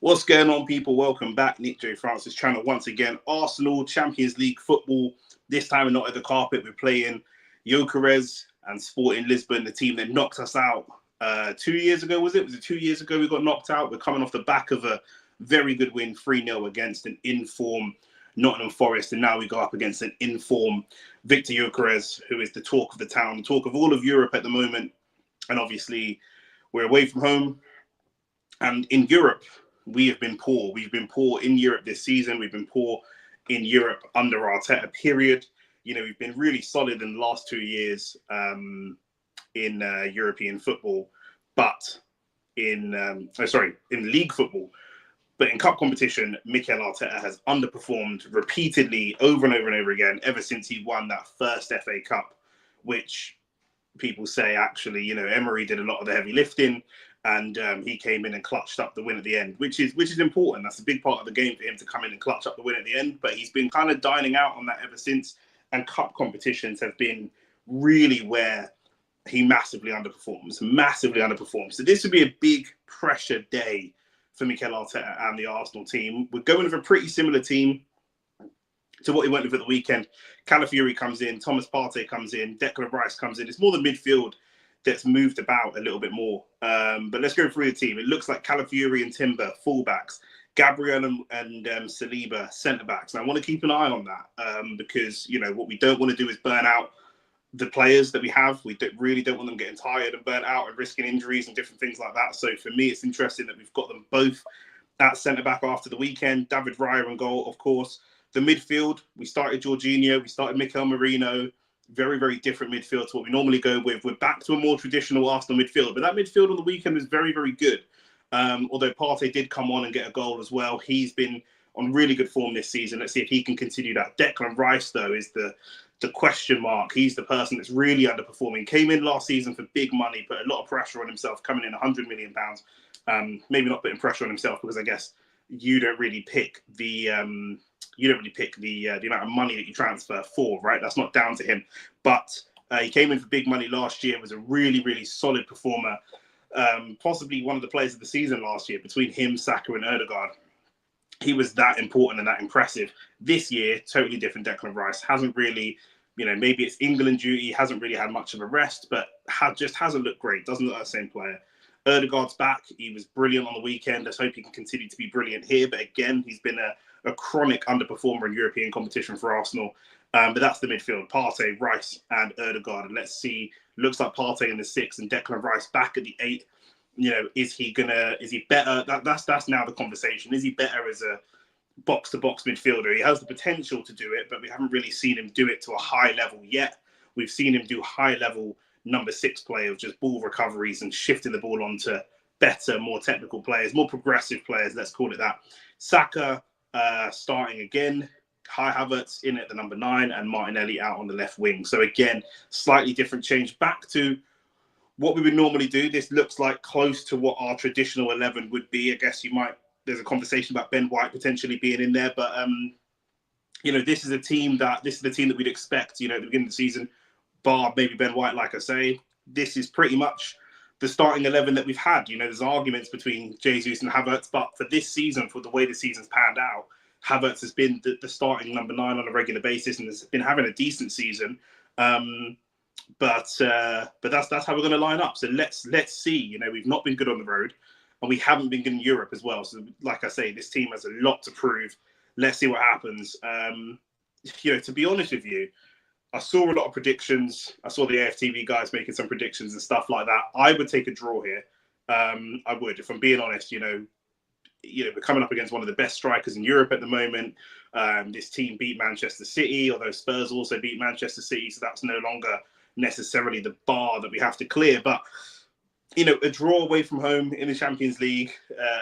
What's going on, people? Welcome back. Nick J. Francis channel once again. Arsenal Champions League football. This time we're not at the carpet. We're playing Gyökeres and Sporting Lisbon, the team that knocked us out 2 years ago, was it? Was it 2 years ago we got knocked out? We're coming off the back of a very good win, 3-0 against an in-form Nottingham Forest, and now we go up against an in-form Victor Gyökeres, who is the talk of the town, the talk of all of Europe at the moment. And obviously, we're away from home. And in Europe, we have been poor. We've been poor in Europe this season. We've been poor in Europe under Arteta, period. You know, we've been really solid in the last 2 years in European football, but in league football. But in cup competition, Mikel Arteta has underperformed repeatedly over and over and over again ever since he won that first FA Cup, which people say actually, you know, Emery did a lot of the heavy lifting. And he came in and clutched up the win at the end, which is important. That's a big part of the game for him to come in and clutch up the win at the end. But he's been kind of dining out on that ever since. And cup competitions have been really where he massively underperforms. So this would be a big pressure day for Mikel Arteta and the Arsenal team. We're going with a pretty similar team to what he went with at the weekend. Calafiori comes in, Thomas Partey comes in, Declan Rice comes in. It's more the midfield that's moved about a little bit more. But let's go through the team. It looks like Calafiori and Timber, fullbacks. Gabriel and Saliba, centre-backs. And I want to keep an eye on that because, you know, what we don't want to do is burn out the players that we have. We really don't want them getting tired and burnt out and risking injuries and different things like that. So for me, it's interesting that we've got them both at centre-back after the weekend. David Raya in goal, of course. The midfield, we started Jorginho, we started Mikel Merino. Very, very different midfield to what we normally go with. We're back to a more traditional Arsenal midfield, but that midfield on the weekend was very, very good. Although Partey did come on and get a goal as well. He's been on really good form this season. Let's see if he can continue that. Declan Rice, though, is the question mark. He's the person that's really underperforming. Came in last season for big money, put a lot of pressure on himself, coming in £100 million. Maybe not putting pressure on himself because I guess you don't really pick the amount of money that you transfer for, right? That's not down to him. But he came in for big money last year, was a really, really solid performer. Possibly one of the players of the season last year between him, Saka and Ødegaard. He was that important and that impressive. This year, totally different. Declan Rice hasn't really, you know, maybe it's England duty, hasn't really had much of a rest, but just hasn't looked great. Doesn't look like the same player. Ødegaard's back. He was brilliant on the weekend. Let's hope he can continue to be brilliant here. But again, he's been a chronic underperformer in European competition for Arsenal. But that's the midfield. Partey, Rice and Ødegaard. And let's see. Looks like Partey in the 6 and Declan Rice back at the 8. You know, is he better? That's now the conversation. Is he better as a box-to-box midfielder? He has the potential to do it, but we haven't really seen him do it to a high level yet. We've seen him do high-level number 6 play of just ball recoveries and shifting the ball onto better, more technical players, more progressive players, let's call it that. Saka starting again, Kai Havertz in at the number 9 and Martinelli out on the left wing. So again, slightly different change back to what we would normally do. This looks like close to what our traditional 11 would be. I guess there's a conversation about Ben White potentially being in there, but you know, this is the team that we'd expect, you know, at the beginning of the season, bar maybe Ben White, like I say. This is pretty much the starting 11 that we've had. You know, there's arguments between Jesus and Havertz, but for this season, for the way the season's panned out, Havertz has been the starting number 9 on a regular basis and has been having a decent season. But that's how we're going to line up. So let's see. You know, we've not been good on the road, and we haven't been good in Europe as well. So, like I say, this team has a lot to prove. Let's see what happens. You know, to be honest with you, I saw a lot of predictions. I saw the AFTV guys making some predictions and stuff like that. I would take a draw here. I would, if I'm being honest. You know, we're coming up against one of the best strikers in Europe at the moment. This team beat Manchester City, although Spurs also beat Manchester City, so that's no longer necessarily the bar that we have to clear. But, you know, a draw away from home in the Champions League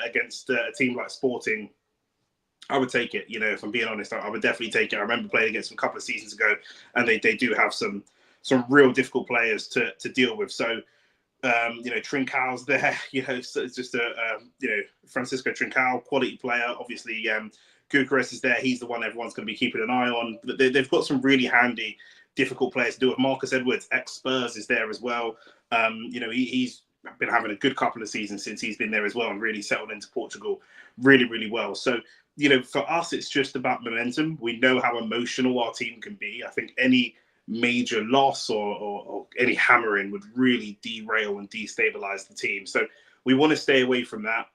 against a team like Sporting, I would take it. You know, if I'm being honest, I would definitely take it. I remember playing against them a couple of seasons ago, and they do have some real difficult players to deal with. So, you know, Trincão's there. You know, so it's just Francisco Trincão, quality player. Obviously, Gyökeres is there. He's the one everyone's going to be keeping an eye on. But they've got some really handy, difficult players to do it. Marcus Edwards, ex-Spurs, is there as well. You know, he's been having a good couple of seasons since he's been there as well, and really settled into Portugal really, really well. So, for us, it's just about momentum. We know how emotional our team can be. I think any major loss or any hammering would really derail and destabilize the team. So we want to stay away from that,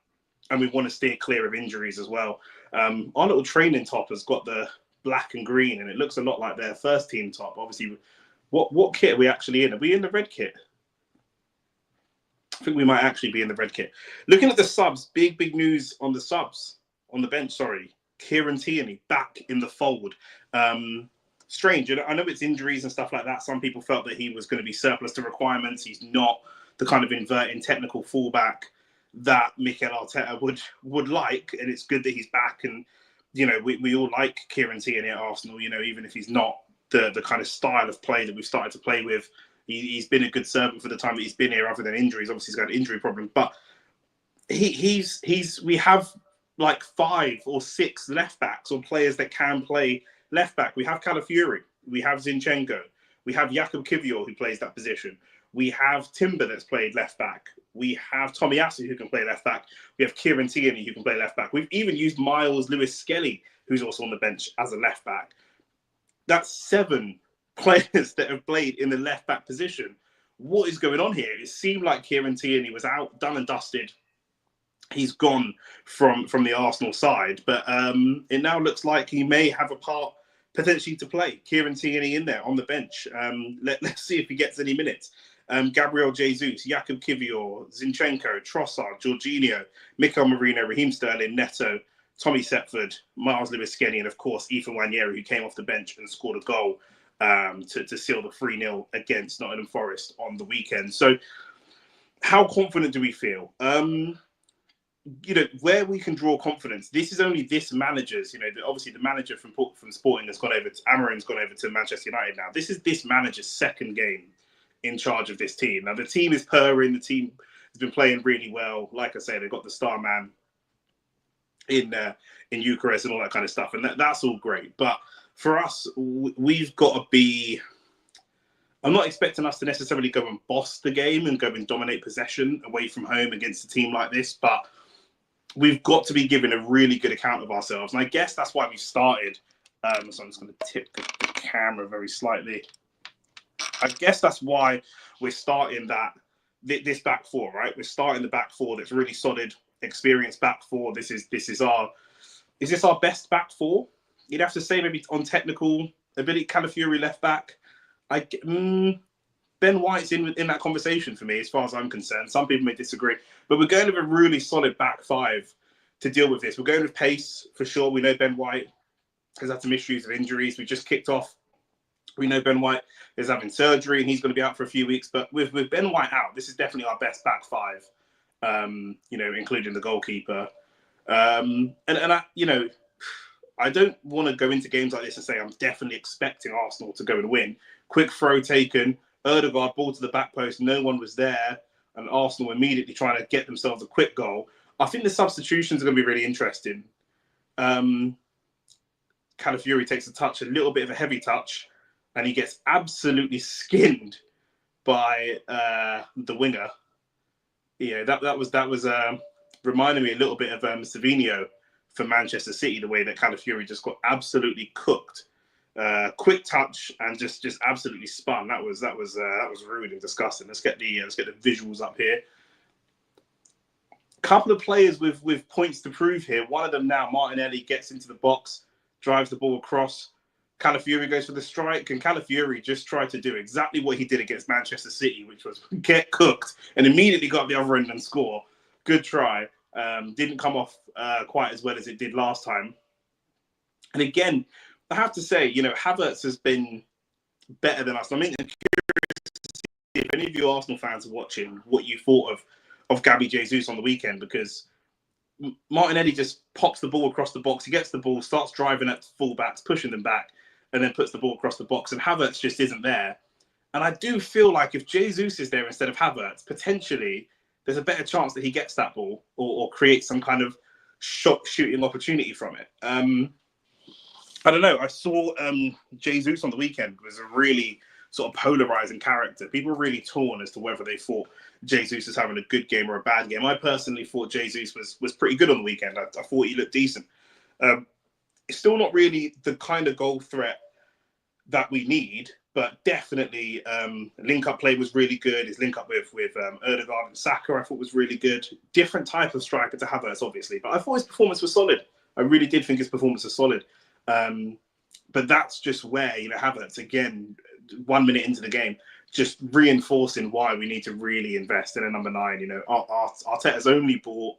and we want to steer clear of injuries as well. Our little training top has got the black and green, and it looks a lot like their first team top. Obviously, what kit are we actually in? Are we in the red kit? I think we might actually be in the red kit. Looking at the subs, big news on the subs, on the bench, sorry. Kieran Tierney back in the fold. Strange. I know it's injuries and stuff like that. Some people felt that he was going to be surplus to requirements. He's not the kind of inverting technical fullback that Mikel Arteta would like. And it's good that he's back. And, we all like Kieran Tierney at Arsenal, even if he's not the kind of style of play that we've started to play with. He's been a good servant for the time that he's been here, other than injuries. Obviously, he's got an injury problem, but we have like 5 or 6 left backs or players that can play left back. We have Calafiori, we have Zinchenko, we have Jakub Kivior who plays that position. We have Timber that's played left back. We have Tomiyasu who can play left back. We have Kieran Tierney who can play left back. We've even used Miles Lewis-Skelly, who's also on the bench, as a left back. That's 7 players that have played in the left back position. What is going on here? It seemed like Kieran Tierney was out, done and dusted. He's gone from the Arsenal side, but it now looks like he may have a part potentially to play. Kieran Tierney in there on the bench. Let's see if he gets any minutes. Gabriel Jesus, Jakub Kivior, Zinchenko, Trossard, Jorginho, Mikel Merino, Raheem Sterling, Neto, Tommy Setford, Miles Lewis-Skelly, and of course Ethan Nwaneri, who came off the bench and scored a goal to seal the 3-0 against Nottingham Forest on the weekend. So how confident do we feel? Where we can draw confidence, this is only this manager's, obviously the manager from Sporting has gone over to, Amarin's gone over to Manchester United now. This is this manager's second game in charge of this team. Now, the team is purring, the team has been playing really well. Like I say, they've got the star man in Eucharist and all that kind of stuff, and that's all great. But for us, we've got to be... I'm not expecting us to necessarily go and boss the game and go and dominate possession away from home against a team like this, but we've got to be giving a really good account of ourselves. And I guess that's why we started. So I'm just going to tip the camera very slightly. I guess that's why we're starting this back four, right? We're starting the back four that's really solid, experienced back four. Is this our best back four? You'd have to say maybe on technical ability, Calafiori left back. Ben White's in that conversation for me, as far as I'm concerned. Some people may disagree, but we're going with a really solid back 5 to deal with this. We're going with pace for sure. We know Ben White has had some issues of injuries. We just kicked off. We know Ben White is having surgery and he's going to be out for a few weeks. But with Ben White out, this is definitely our best back 5. Including the goalkeeper. And I don't want to go into games like this and say I'm definitely expecting Arsenal to go and win. Quick throw taken, Ødegaard ball to the back post, no one was there, and Arsenal immediately trying to get themselves a quick goal. I think the substitutions are going to be really interesting. Calafiori takes a little bit of a heavy touch, and he gets absolutely skinned by the winger. That was reminding me a little bit of Savinho for Manchester City, the way that Calafiori just got absolutely cooked. Quick touch and just absolutely spun. That was rude and disgusting. Let's get the visuals up here. Couple of players with points to prove here. One of them now, Martinelli, gets into the box, drives the ball across. Calafiori goes for the strike, and Calafiori just tried to do exactly what he did against Manchester City, which was get cooked and immediately got the other end and score. Good try. Didn't come off quite as well as it did last time. And again, I have to say, Havertz has been better than us. I mean, I'm curious to see if any of you Arsenal fans are watching what you thought of Gabby Jesus on the weekend, because Martinelli just pops the ball across the box. He gets the ball, starts driving at fullbacks, pushing them back, and then puts the ball across the box. And Havertz just isn't there. And I do feel like if Jesus is there instead of Havertz, potentially there's a better chance that he gets that ball or creates some kind of shot shooting opportunity from it. I don't know. I saw Jesus on the weekend was a really sort of polarizing character. People are really torn as to whether they thought Jesus was having a good game or a bad game. I personally thought Jesus was pretty good on the weekend. I thought he looked decent. It's still not really the kind of goal threat that we need, but definitely link-up play was really good. His link-up with Ødegaard and Saka, I thought was really good. Different type of striker to Havertz, obviously, but I thought his performance was solid. I really did think his performance was solid. But that's just where, Havertz, again, 1 minute into the game, just reinforcing why we need to really invest in a number 9. Arteta's only bought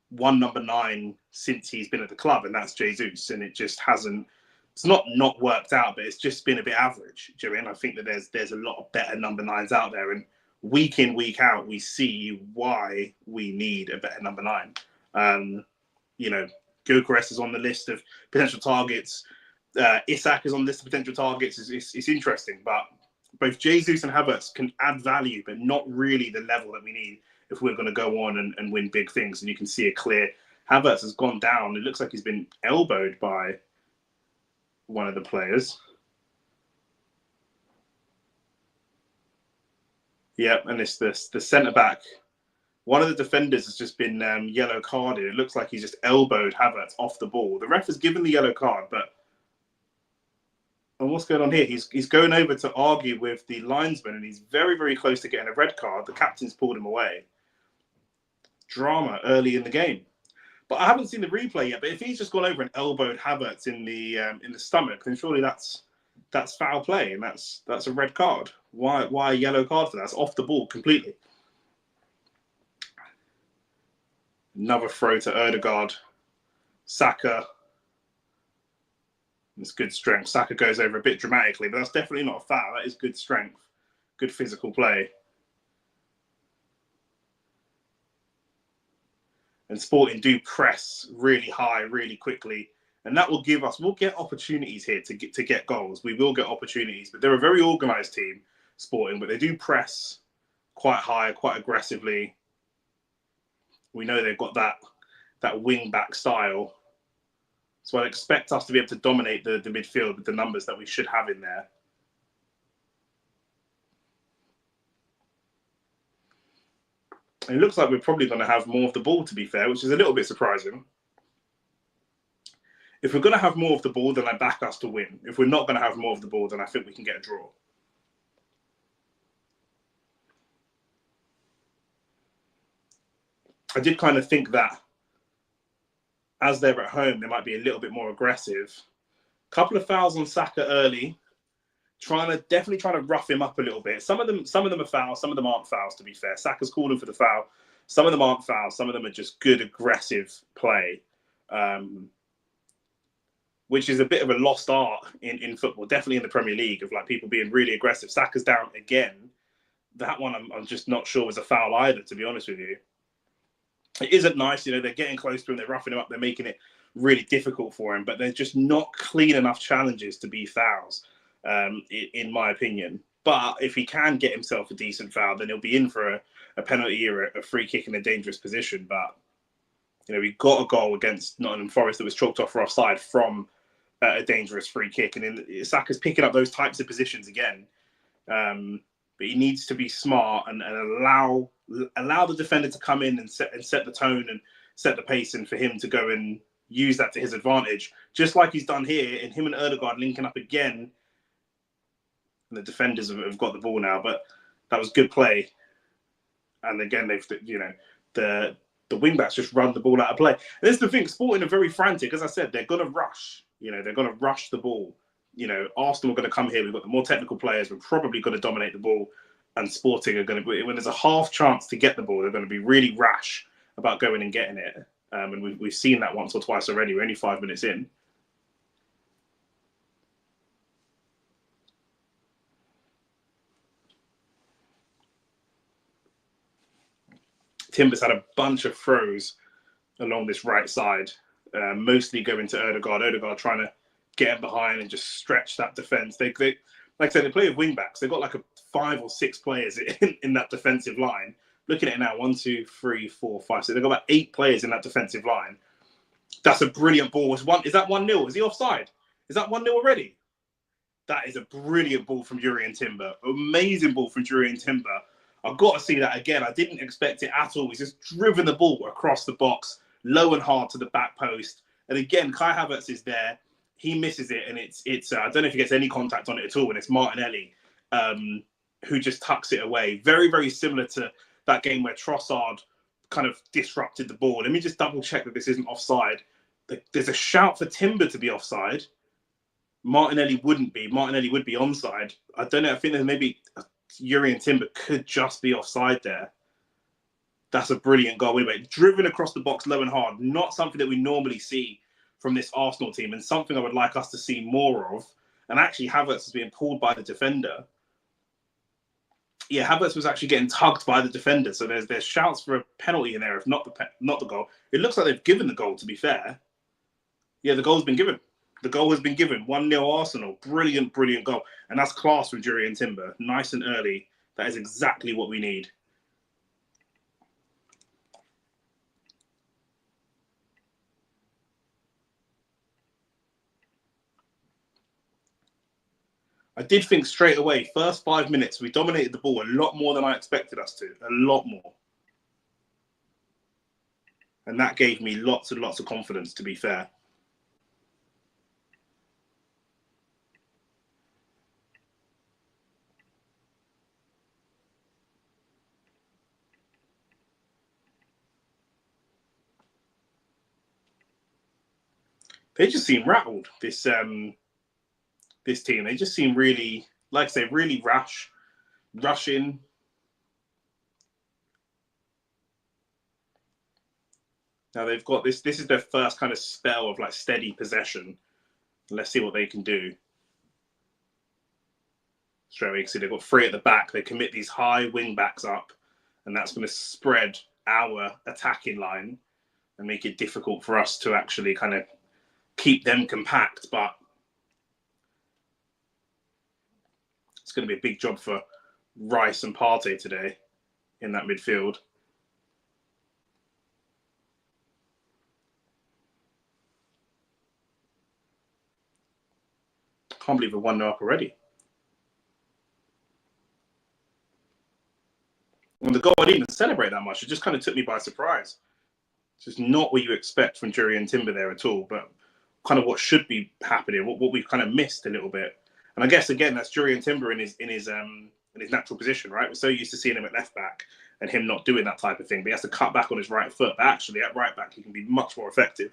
one number 9 since he's been at the club, and that's Jesus, and it just hasn't. It's not worked out, but it's just been a bit average. Do you know what I mean? I think that there's a lot of better number 9s out there, and week in, week out, we see why we need a better number 9. Gyökeres is on the list of potential targets. Isak is on the list of potential targets. It's interesting, but both Jesus and Havertz can add value, but not really the level that we need if we're going to go on and win big things. And you can see a clear. Havertz has gone down. It looks like he's been elbowed by one of the players. Yep, and it's the centre back. One of the defenders has just been yellow carded. It looks like he's just elbowed Havertz off the ball. The ref has given the yellow card, but what's going on here? He's going over to argue with the linesman, and he's very, very close to getting a red card. The captain's pulled him away. Drama early in the game. But I haven't seen the replay yet. But if he's just gone over and elbowed Havertz in the stomach, then surely that's foul play, and that's a red card. Why a yellow card for that? That's off the ball completely. Another throw to Ødegaard. Saka. It's good strength. Saka goes over a bit dramatically, but that's definitely not a foul. That is good strength. Good physical play. And Sporting do press really high, really quickly. And that will give us, we'll get opportunities here to get goals. We will get opportunities, but they're a very organised team, Sporting, but they do press quite high, quite aggressively. We know they've got that wing-back style. So I'd expect us to be able to dominate the midfield with the numbers that we should have in there. And it looks like we're probably going to have more of the ball, to be fair, which is a little bit surprising. If we're going to have more of the ball, then I back us to win. If we're not going to have more of the ball, then I think we can get a draw. I did kind of think that as they're at home, they might be a little bit more aggressive. Couple of fouls on Saka early, definitely trying to rough him up a little bit. Some of them are fouls, some of them aren't fouls, to be fair. Saka's calling for the foul. Some of them aren't fouls, some of them are just good, aggressive play, which is a bit of a lost art in football, definitely in the Premier League, of like people being really aggressive. Saka's down again. That one I'm just not sure was a foul either, to be honest with you. It isn't nice, they're getting close to him, they're roughing him up, they're making it really difficult for him, but they're just not clean enough challenges to be fouls, in my opinion. But if he can get himself a decent foul, then he'll be in for a penalty or a free kick in a dangerous position. But, we got a goal against Nottingham Forest that was chalked off for offside from a dangerous free kick. And then Saka's picking up those types of positions again. But he needs to be smart and allow the defender to come in and set the tone and set the pace, and for him to go and use that to his advantage, just like he's done here. And him and Ødegaard linking up again. And the defenders have got the ball now, but that was good play. And again, the wing-backs just run the ball out of play. And this is the thing, Sporting are very frantic. As I said, they're going to rush. They're going to rush the ball. Arsenal are going to come here. We've got the more technical players. We're probably going to dominate the ball. And Sporting are going to, when there's a half chance to get the ball, they're going to be really rash about going and getting it. And we've seen that once or twice already. We're only 5 minutes in. Timbers had a bunch of throws along this right side, mostly going to Ødegaard. Ødegaard trying to get him behind and just stretch that defence. They like I said, they play with wing backs. They've got like 5 or 6 players in that defensive line. Looking at it now, 1, 2, 3, 4, 5, 6. They've got about 8 players in that defensive line. That's a brilliant ball. Is that 1-0? Is he offside? Is that 1-0 already? That is a brilliant ball from Jurriën Timber. Amazing ball from Jurriën Timber. I've got to see that again. I didn't expect it at all. He's just driven the ball across the box, low and hard to the back post. And again, Kai Havertz is there. He misses it, and it's I don't know if he gets any contact on it at all, and it's Martinelli who just tucks it away. Very, very similar to that game where Trossard kind of disrupted the ball. Let me just double check that this isn't offside. There's a shout for Timber to be offside. Martinelli wouldn't be. Martinelli would be onside. I don't know. I think there's maybe Jurriën Timber could just be offside there. That's a brilliant goal. Anyway, driven across the box low and hard. Not something that we normally see from this Arsenal team, and something I would like us to see more of. And actually, Havertz is being pulled by the defender. Yeah, Havertz was actually getting tugged by the defender. So there's shouts for a penalty in there, if not the goal. It looks like they've given the goal, to be fair. Yeah, the goal's been given. The goal has been given. 1-0 Arsenal. Brilliant, brilliant goal. And that's class from Jurriën Timber. Nice and early. That is exactly what we need. I did think straight away, first 5 minutes, we dominated the ball a lot more than I expected us to. A lot more. And that gave me lots and lots of confidence, to be fair. They just seem rattled, this team. They just seem really, like I say, really rushing. Now they've got this is their first kind of spell of like steady possession. Let's see what they can do. Straight away, you can see they've got 3 at the back. They commit these high wing backs up, and that's going to spread our attacking line and make it difficult for us to actually kind of keep them compact. But it's going to be a big job for Rice and Partey today in that midfield. Can't believe we're 1-0 up already. And the goal, I didn't even celebrate that much. It just kind of took me by surprise. It's just not what you expect from Jurriën Timber there at all, but kind of what should be happening, what we've kind of missed a little bit. And I guess again, that's Jurriën Timber in his natural position, right? We're so used to seeing him at left back and him not doing that type of thing, but he has to cut back on his right foot. But actually, at right back, he can be much more effective.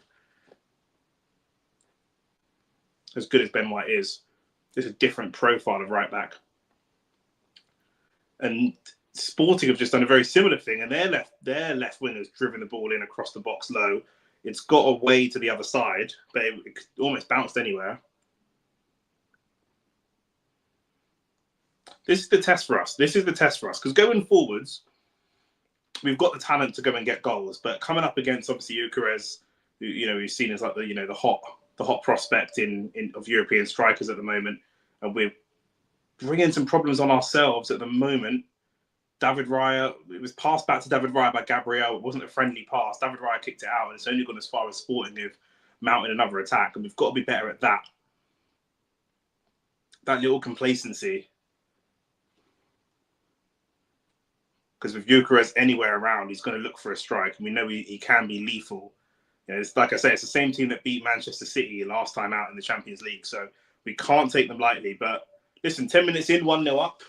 As good as Ben White is, there's a different profile of right back. And Sporting have just done a very similar thing, and their left wing has driven the ball in across the box low. It's got away to the other side, but it almost bounced anywhere. This is the test for us. Because going forwards, we've got the talent to go and get goals, but coming up against obviously Gyökeres, who we've seen as like the hot prospect of European strikers at the moment, and we're bringing some problems on ourselves at the moment. David Raya, it was passed back to David Raya by Gabriel. It wasn't a friendly pass. David Raya kicked it out, and it's only gone as far as Sporting of mounting another attack, and we've got to be better at that. That little complacency. Because with Gyökeres anywhere around, he's going to look for a strike, and we know he can be lethal. It's like I say, it's the same team that beat Manchester City last time out in the Champions League, so we can't take them lightly. But listen, 10 minutes in, 1-0 up.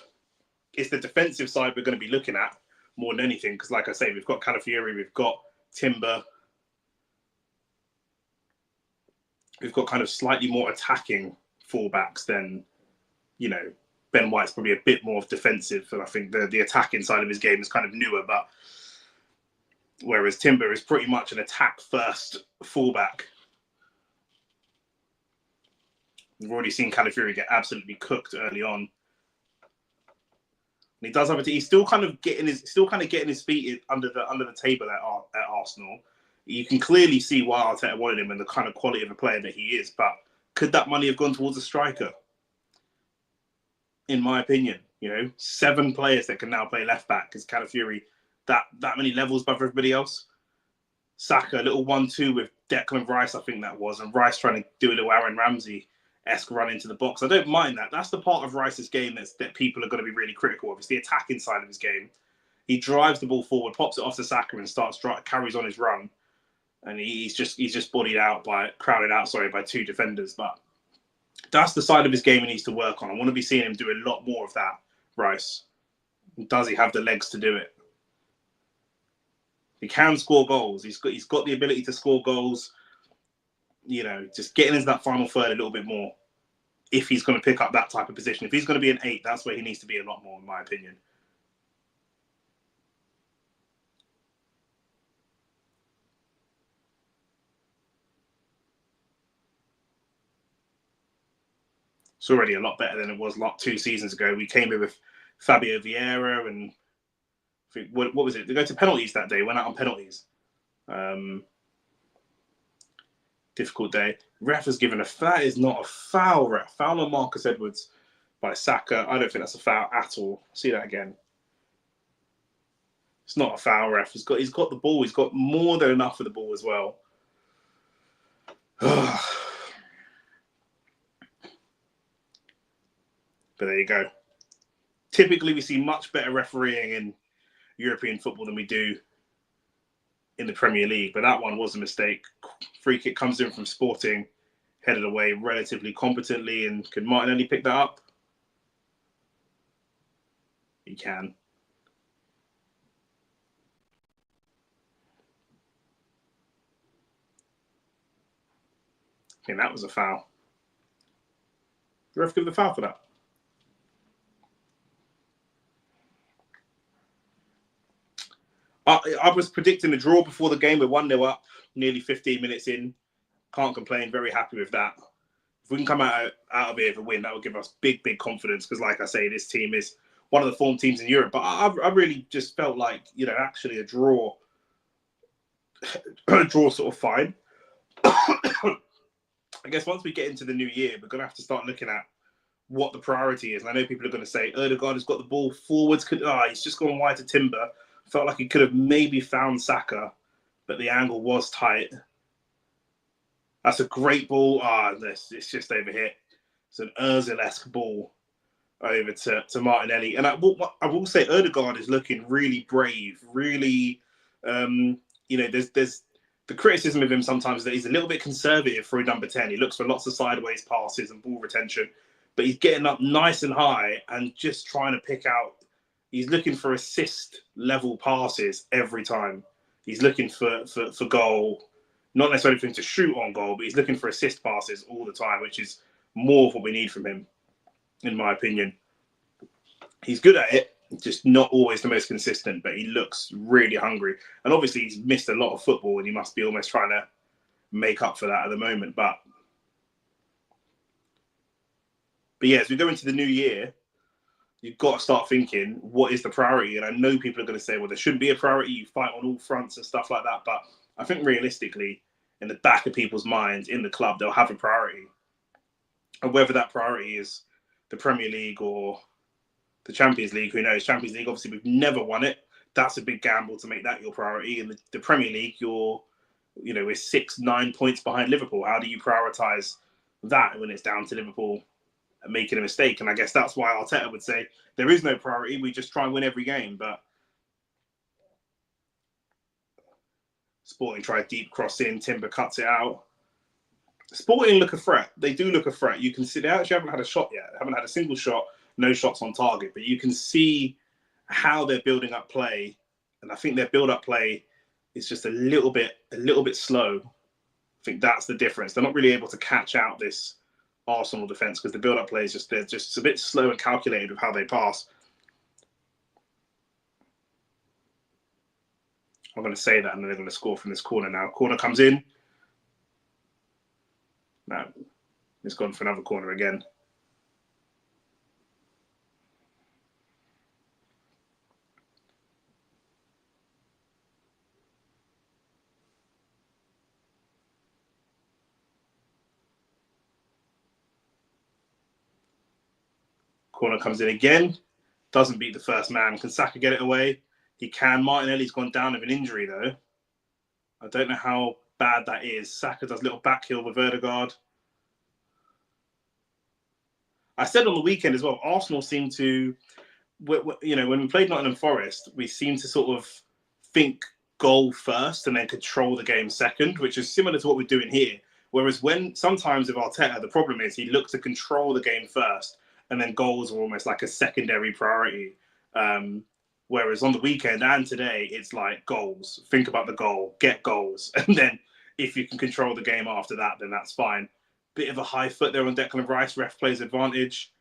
It's the defensive side we're going to be looking at more than anything, because like I say, we've got Calafiori, we've got Timber. We've got kind of slightly more attacking fullbacks than, Ben White's probably a bit more defensive, and I think the attacking side of his game is kind of newer, but whereas Timber is pretty much an attack-first fullback. We've already seen Calafiori get absolutely cooked early on. And he does have he's still kind of getting his feet under the table at Arsenal. You can clearly see why Arteta wanted him and the kind of quality of a player that he is. But could that money have gone towards a striker? In my opinion, 7 players that can now play left back. Is Calafiori that many levels above everybody else? Saka, a little 1-2 with Declan Rice, I think that was, and Rice trying to do a little Aaron Ramsey esque run into the box. I don't mind that. That's the part of Rice's game that people are going to be really critical of. It's the attacking side of his game. He drives the ball forward, pops it off to Saka, and carries on his run. And he's just crowded out by two defenders. But that's the side of his game he needs to work on. I want to be seeing him do a lot more of that, Rice. Does he have the legs to do it? He can score goals. He's got the ability to score goals. You know, just getting into that final third a little bit more. If he's going to pick up that type of position, if he's going to be an 8, that's where he needs to be a lot more, in my opinion. It's already a lot better than it was 2 seasons ago. We came in with Fabio Vieira and what was it? They go to penalties that day. Went out on penalties. Difficult day. Ref has given that is not a foul, ref. Foul on Marcus Edwards by Saka. I don't think that's a foul at all. See that again. It's not a foul, ref. He's got the ball. He's got more than enough for the ball as well. But there you go. Typically, we see much better refereeing in European football than we do in the Premier League. But that one was a mistake. Free kick comes in from Sporting, headed away relatively competently. And could Martinelli pick that up? He can. I think that was a foul. The ref give the foul for that. I was predicting a draw before the game. We're 1-0 up, nearly 15 minutes in. Can't complain. Very happy with that. If we can come out of here with a win, that will give us big confidence. Because, like I say, this team is one of the form teams in Europe. But I really just felt like, actually a draw sort of fine. I guess once we get into the new year, we're going to have to start looking at what the priority is. And I know people are going to say, Ødegaard has got the ball forwards. He's just gone wide to Timber. Felt like he could have maybe found Saka, but the angle was tight. That's a great ball. It's just overhit. It's an Ozil-esque ball over to Martinelli. And I will say Ødegaard is looking really brave, really, there's the criticism of him sometimes that he's a little bit conservative for a number 10. He looks for lots of sideways passes and ball retention, but he's getting up nice and high and just trying to pick out. He's looking for assist-level passes every time. He's looking for goal, not necessarily for him to shoot on goal, but he's looking for assist passes all the time, which is more of what we need from him, in my opinion. He's good at it, just not always the most consistent, but he looks really hungry. And obviously, he's missed a lot of football, and he must be almost trying to make up for that at the moment. But yeah, as we go into the new year, you've got to start thinking, what is the priority? And I know people are going to say, well, there shouldn't be a priority. You fight on all fronts and stuff like that. But I think realistically, in the back of people's minds, in the club, they'll have a priority. And whether that priority is the Premier League or the Champions League, who knows? Champions League, obviously, we've never won it. That's a big gamble to make that your priority. In the Premier League, we're 6-9 points behind Liverpool. How do you prioritise that when it's down to Liverpool making a mistake? And I guess that's why Arteta would say there is no priority. We just try and win every game. But Sporting try deep cross in. Timber cuts it out. Sporting look a threat. They do look a threat. You can see they actually haven't had a shot yet. They haven't had a single shot. No shots on target. But you can see how they're building up play. And I think their build-up play is just a little bit slow. I think that's the difference. They're not really able to catch out this Arsenal defence because the build-up play is they're just a bit slow and calculated with how they pass. I'm going to say that, and then they're going to score from this corner now. Corner comes in. No, it's gone for another corner again. Corner comes in again. Doesn't beat the first man. Can Saka get it away? He can. Martinelli's gone down with an injury, though. I don't know how bad that is. Saka does a little back heel with Ødegaard. I said on the weekend as well, Arsenal seem to, you know, when we played Nottingham Forest, we seem to sort of think goal first and then control the game second, which is similar to what we're doing here. Whereas when sometimes with Arteta, the problem is he looks to control the game first and then goals are almost like a secondary priority. Whereas on the weekend and today, it's like goals. Think about the goal, get goals. And then if you can control the game after that, then that's fine. Bit of a high foot there on Declan Rice. Ref plays advantage.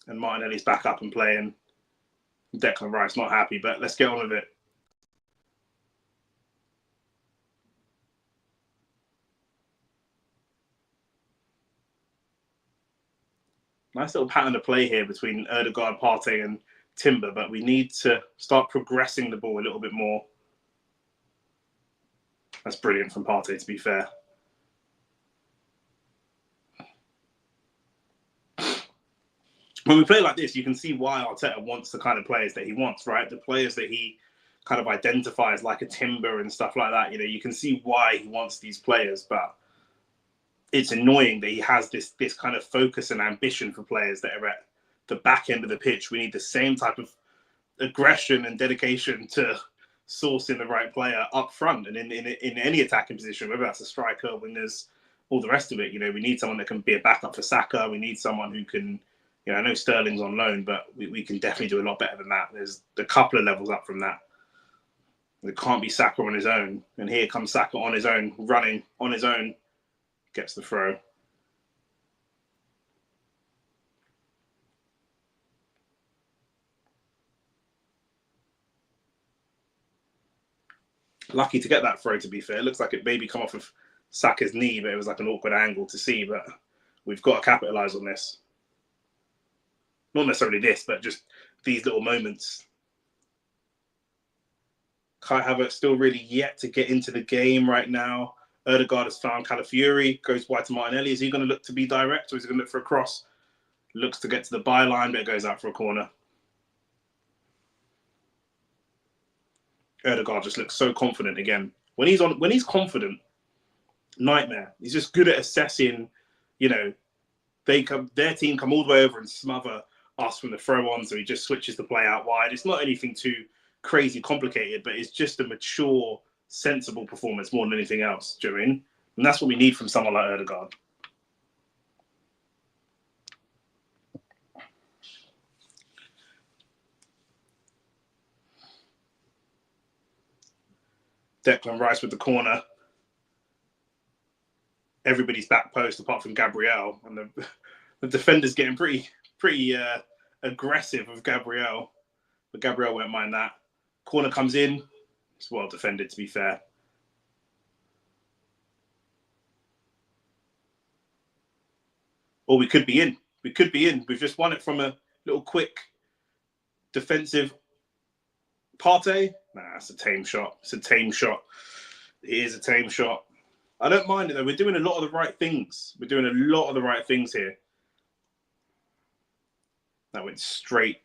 And Martinelli's back up and playing. Declan Rice not happy, but let's get on with it. Nice little pattern of play here between Ødegaard, Partey and Timber, but we need to start progressing the ball a little bit more. That's brilliant from Partey, to be fair. When we play like this, you can see why Arteta wants the kind of players that he wants, right? The players that he kind of identifies like a Timber and stuff like that. You know, you can see why he wants these players, but it's annoying that he has this kind of focus and ambition for players that are at the back end of the pitch. We need the same type of aggression and dedication to sourcing the right player up front and in any attacking position, whether that's a striker, wingers, all the rest of it. You know, we need someone that can be a backup for Saka. We need someone who can, you know, I know Sterling's on loan, but we can definitely do a lot better than that. There's a couple of levels up from that. It can't be Saka on his own. And here comes Saka on his own, running on his own. Gets the throw. Lucky to get that throw, to be fair. It looks like it maybe come off of Saka's knee, but it was like an awkward angle to see. But we've got to capitalise on this. Not necessarily this, but just these little moments. Kai Havertz still really yet to get into the game right now. Ødegaard has found Calafiori, goes wide to Martinelli. Is he going to look to be direct or is he going to look for a cross? Looks to get to the byline, but it goes out for a corner. Ødegaard just looks so confident again. When he's confident, nightmare. He's just good at assessing, you know, their team come all the way over and smother us from the throw on, so he just switches the play out wide. It's not anything too crazy complicated, but it's just a mature, sensible performance more than anything else, do you know what I mean? And that's what we need from someone like Ødegaard. Declan Rice with the corner. Everybody's back post apart from Gabriel, and the defender's getting pretty aggressive with Gabriel, but Gabriel won't mind that. Corner comes in. It's well defended, to be fair. Or we could be in. We could be in. We've just won it from a little quick defensive Partey. Nah, it's a tame shot. It's a tame shot. It is a tame shot. I don't mind it, though. We're doing a lot of the right things. We're doing a lot of the right things here. That went straight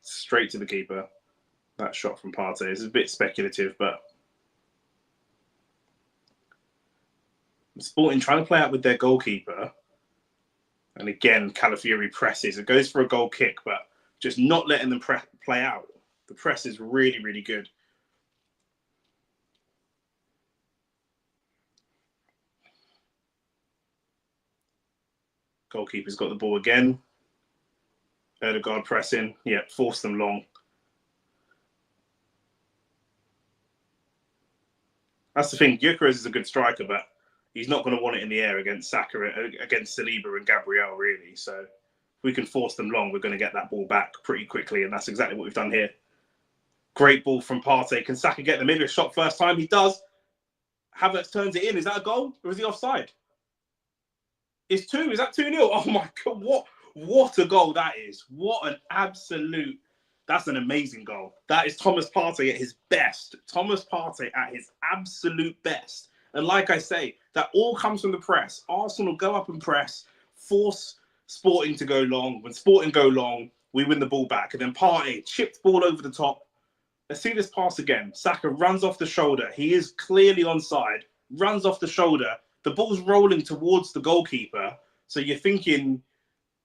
to the keeper. That shot from Partey is a bit speculative, but Sporting trying to play out with their goalkeeper. And again, Calafiori presses. It goes for a goal kick, but just not letting them play out. The press is really, really good. Goalkeeper's got the ball again. Ødegaard pressing. Yeah, force them long. That's the thing. Gyökeres is a good striker, but he's not going to want it in the air against Saka, against Saliba and Gabriel, really. So if we can force them long, we're going to get that ball back pretty quickly, and that's exactly what we've done here. Great ball from Partey. Can Saka get them in? A shot first time. He does. Havertz turns it in. Is that a goal or is he offside? It's 2. Is that 2-0? Oh my God. What a goal that is. What an absolute... That's an amazing goal. That is Thomas Partey at his best. Thomas Partey at his absolute best. And like I say, that all comes from the press. Arsenal go up and press, force Sporting to go long. When Sporting go long, we win the ball back. And then Partey, chipped ball over the top. Let's see this pass again. Saka runs off the shoulder. He is clearly onside. Runs off the shoulder. The ball's rolling towards the goalkeeper. So you're thinking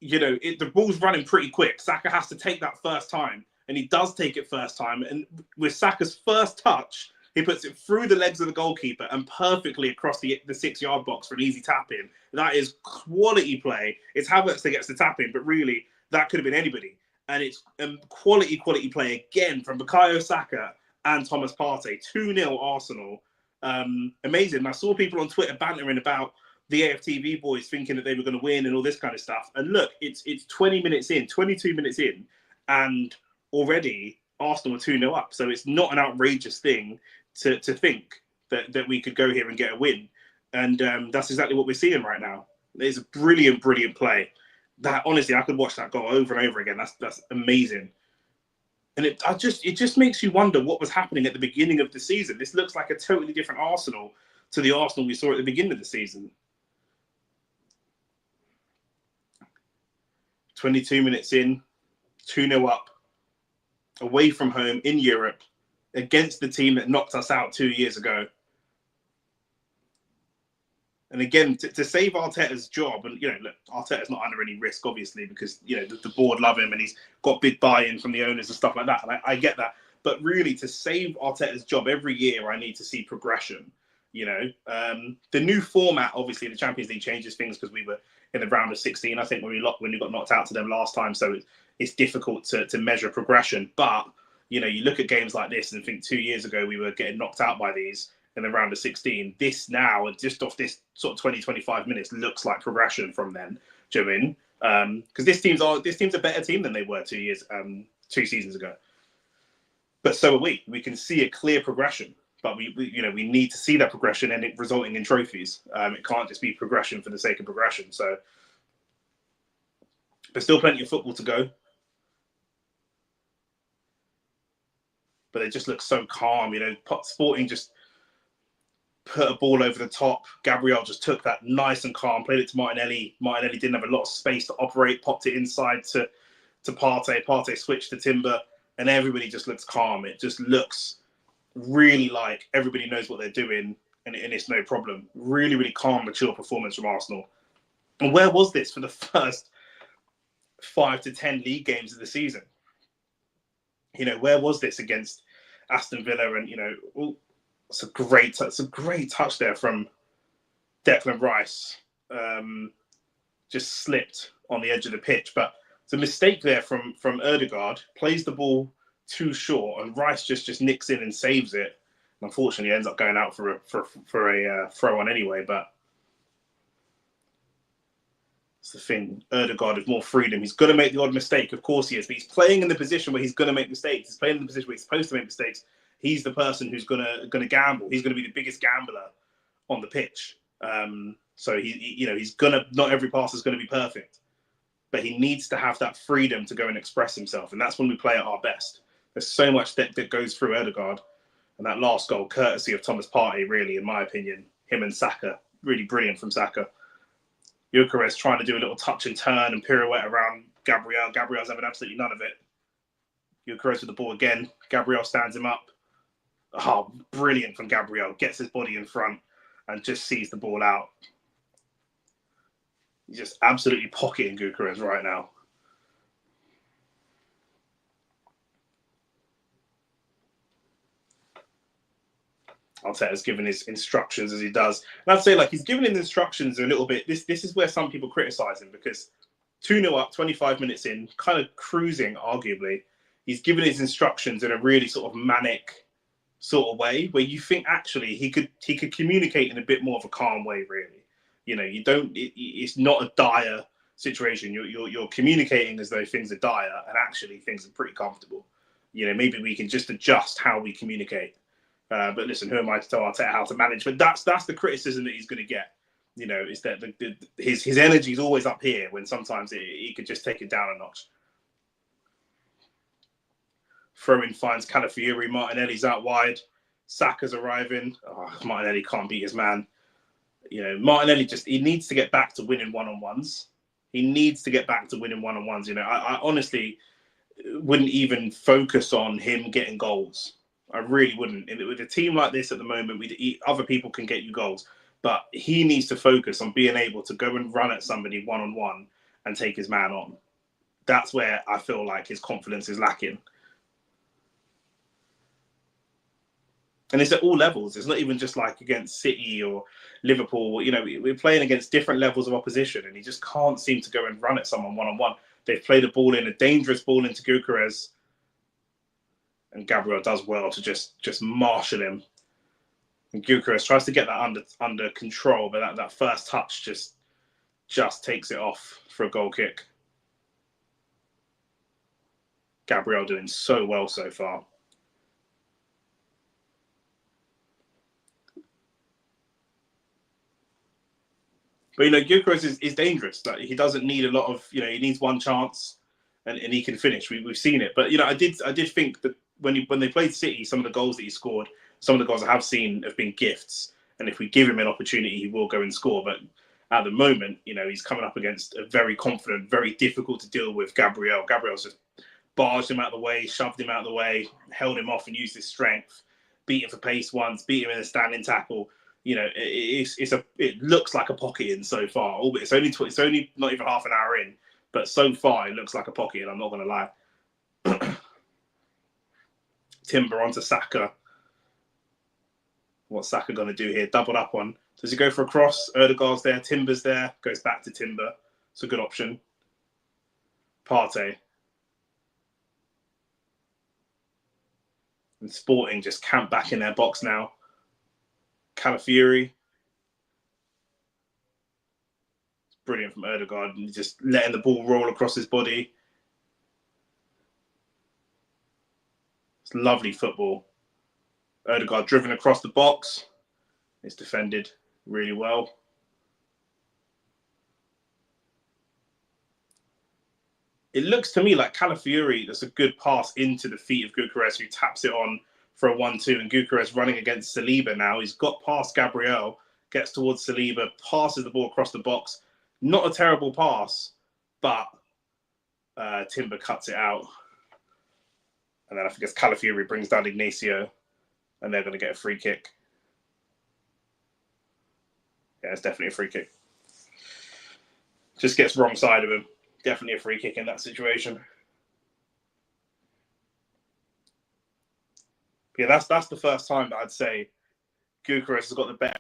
the ball's running pretty quick. Saka has to take that first time, and he does take it first time. And with Saka's first touch, he puts it through the legs of the goalkeeper and perfectly across the 6-yard box for an easy tap in. That is quality play. It's Havertz that gets the tap in, but really that could have been anybody. And it's quality play again from Bukayo Saka and Thomas Partey. 2-0 Arsenal. Amazing. And I saw people on Twitter bantering about the AFTV boys thinking that they were going to win and all this kind of stuff. And look, it's 20 minutes in, 22 minutes in, and already Arsenal are 2-0 up. So it's not an outrageous thing to think that we could go here and get a win. And that's exactly what we're seeing right now. It's a brilliant play. That honestly, I could watch that goal over and over again. That's amazing. And it just makes you wonder what was happening at the beginning of the season. This looks like a totally different Arsenal to the Arsenal we saw at the beginning of the season. 22 minutes in, 2-0 up, away from home in Europe, against the team that knocked us out 2 years ago. And again, to save Arteta's job, and look, Arteta's not under any risk, obviously, because the board love him and he's got big buy-in from the owners and stuff like that. And I get that, but really, to save Arteta's job every year, I need to see progression. The new format, obviously, the Champions League changes things because we were in the round of 16. I think when we got knocked out to them last time, so it's difficult to measure progression. But you look at games like this and think 2 years ago we were getting knocked out by these in the round of 16. This now, just off this sort of 20-25 minutes, looks like progression from then. Do you know what I mean? Because this team's a better team than they were 2 seasons ago. But so are we. We can see a clear progression, but we need to see that progression and it resulting in trophies. It can't just be progression for the sake of progression. So there's still plenty of football to go. But it just looks so calm. Sporting just put a ball over the top. Gabriel just took that nice and calm, played it to Martinelli. Martinelli didn't have a lot of space to operate, popped it inside to Partey. Partey switched to Timber, and everybody just looks calm. It just looks really like everybody knows what they're doing, and it's no problem. Really calm, mature performance from Arsenal. And where was this for the first 5 to 10 league games of the season? Where was this against Aston Villa? And it's a great touch there from Declan Rice. Just slipped on the edge of the pitch, but it's a mistake there from Ødegaard. Plays the ball too short, and Rice just nicks in and saves it. Unfortunately, ends up going out for a throw on anyway. But it's the thing. Ødegaard has more freedom. He's going to make the odd mistake, of course he is. But he's playing in the position where he's going to make mistakes. He's playing in the position where he's supposed to make mistakes. He's the person who's going to gamble. He's going to be the biggest gambler on the pitch. So he's gonna. Not every pass is going to be perfect, but he needs to have that freedom to go and express himself, and that's when we play at our best. There's so much that goes through Ødegaard, and that last goal, courtesy of Thomas Partey, really, in my opinion. Him and Saka, really brilliant from Saka. Gyökeres trying to do a little touch and turn and pirouette around Gabriel. Gabriel's having absolutely none of it. Gyökeres with the ball again. Gabriel stands him up. Oh, brilliant from Gabriel. Gets his body in front and just sees the ball out. He's just absolutely pocketing Gyökeres right now. Arteta's given his instructions as he does. And I'd say, he's given his instructions a little bit. This is where some people criticise him, because 2-0 up, 25 minutes in, kind of cruising, arguably. He's given his instructions in a really sort of manic sort of way, where you think actually he could communicate in a bit more of a calm way, really. It's not a dire situation. You're communicating as though things are dire, and actually things are pretty comfortable. Maybe we can just adjust how we communicate. But listen, who am I to tell Arteta how to manage? But that's the criticism that he's going to get. Is that his energy is always up here when sometimes he could just take it down a notch. Throw-in finds Calafiori. Martinelli's out wide. Saka's arriving. Oh, Martinelli can't beat his man. Martinelli he needs to get back to winning one-on-ones. I honestly wouldn't even focus on him getting goals. I really wouldn't. With a team like this at the moment, other people can get you goals, but he needs to focus on being able to go and run at somebody one-on-one and take his man on. That's where I feel like his confidence is lacking. And it's at all levels. It's not even just like against City or Liverpool. You know, we're playing against different levels of opposition, and he just can't seem to go and run at someone one-on-one. They've played a ball in, a dangerous ball into Gyökeres, and Gabriel does well to just marshal him. And Gyökeres tries to get that under control, but that first touch just takes it off for a goal kick. Gabriel doing so well so far. But, you know, Gyökeres is dangerous. Like, he doesn't need a lot of, you know, he needs one chance and he can finish. We've seen it. But, you know, I did think that when they played City, some of the goals that he scored, some of the goals I have seen have been gifts. And if we give him an opportunity, he will go and score. But at the moment, you know, he's coming up against a very confident, very difficult to deal with Gabriel. Gabriel's just barged him out of the way, shoved him out of the way, held him off and used his strength, beat him for pace once, beat him in a standing tackle. You know, it looks like a pocket in so far. It's only not even half an hour in, but so far it looks like a pocket in. I'm not going to lie. Timber onto Saka. What's Saka going to do here? Doubled up on. Does he go for a cross? Ødegaard's there. Timber's there. Goes back to Timber. It's a good option. Partey. And Sporting just camp back in their box now. Calafiori. It's brilliant from Ødegaard. And just letting the ball roll across his body. It's lovely football. Ødegaard driven across the box. It's defended really well. It looks to me like Calafiori, that's a good pass into the feet of Gyökeres, who taps it on for a 1-2. And Gyökeres running against Saliba now. He's got past Gabriel, gets towards Saliba, passes the ball across the box. Not a terrible pass, but Timber cuts it out. And then I think it's Calafiori brings down Ignacio, and they're going to get a free kick. Yeah, it's definitely a free kick. Just gets wrong side of him. Definitely a free kick in that situation. Yeah, that's the first time that I'd say Gyökeres has got the better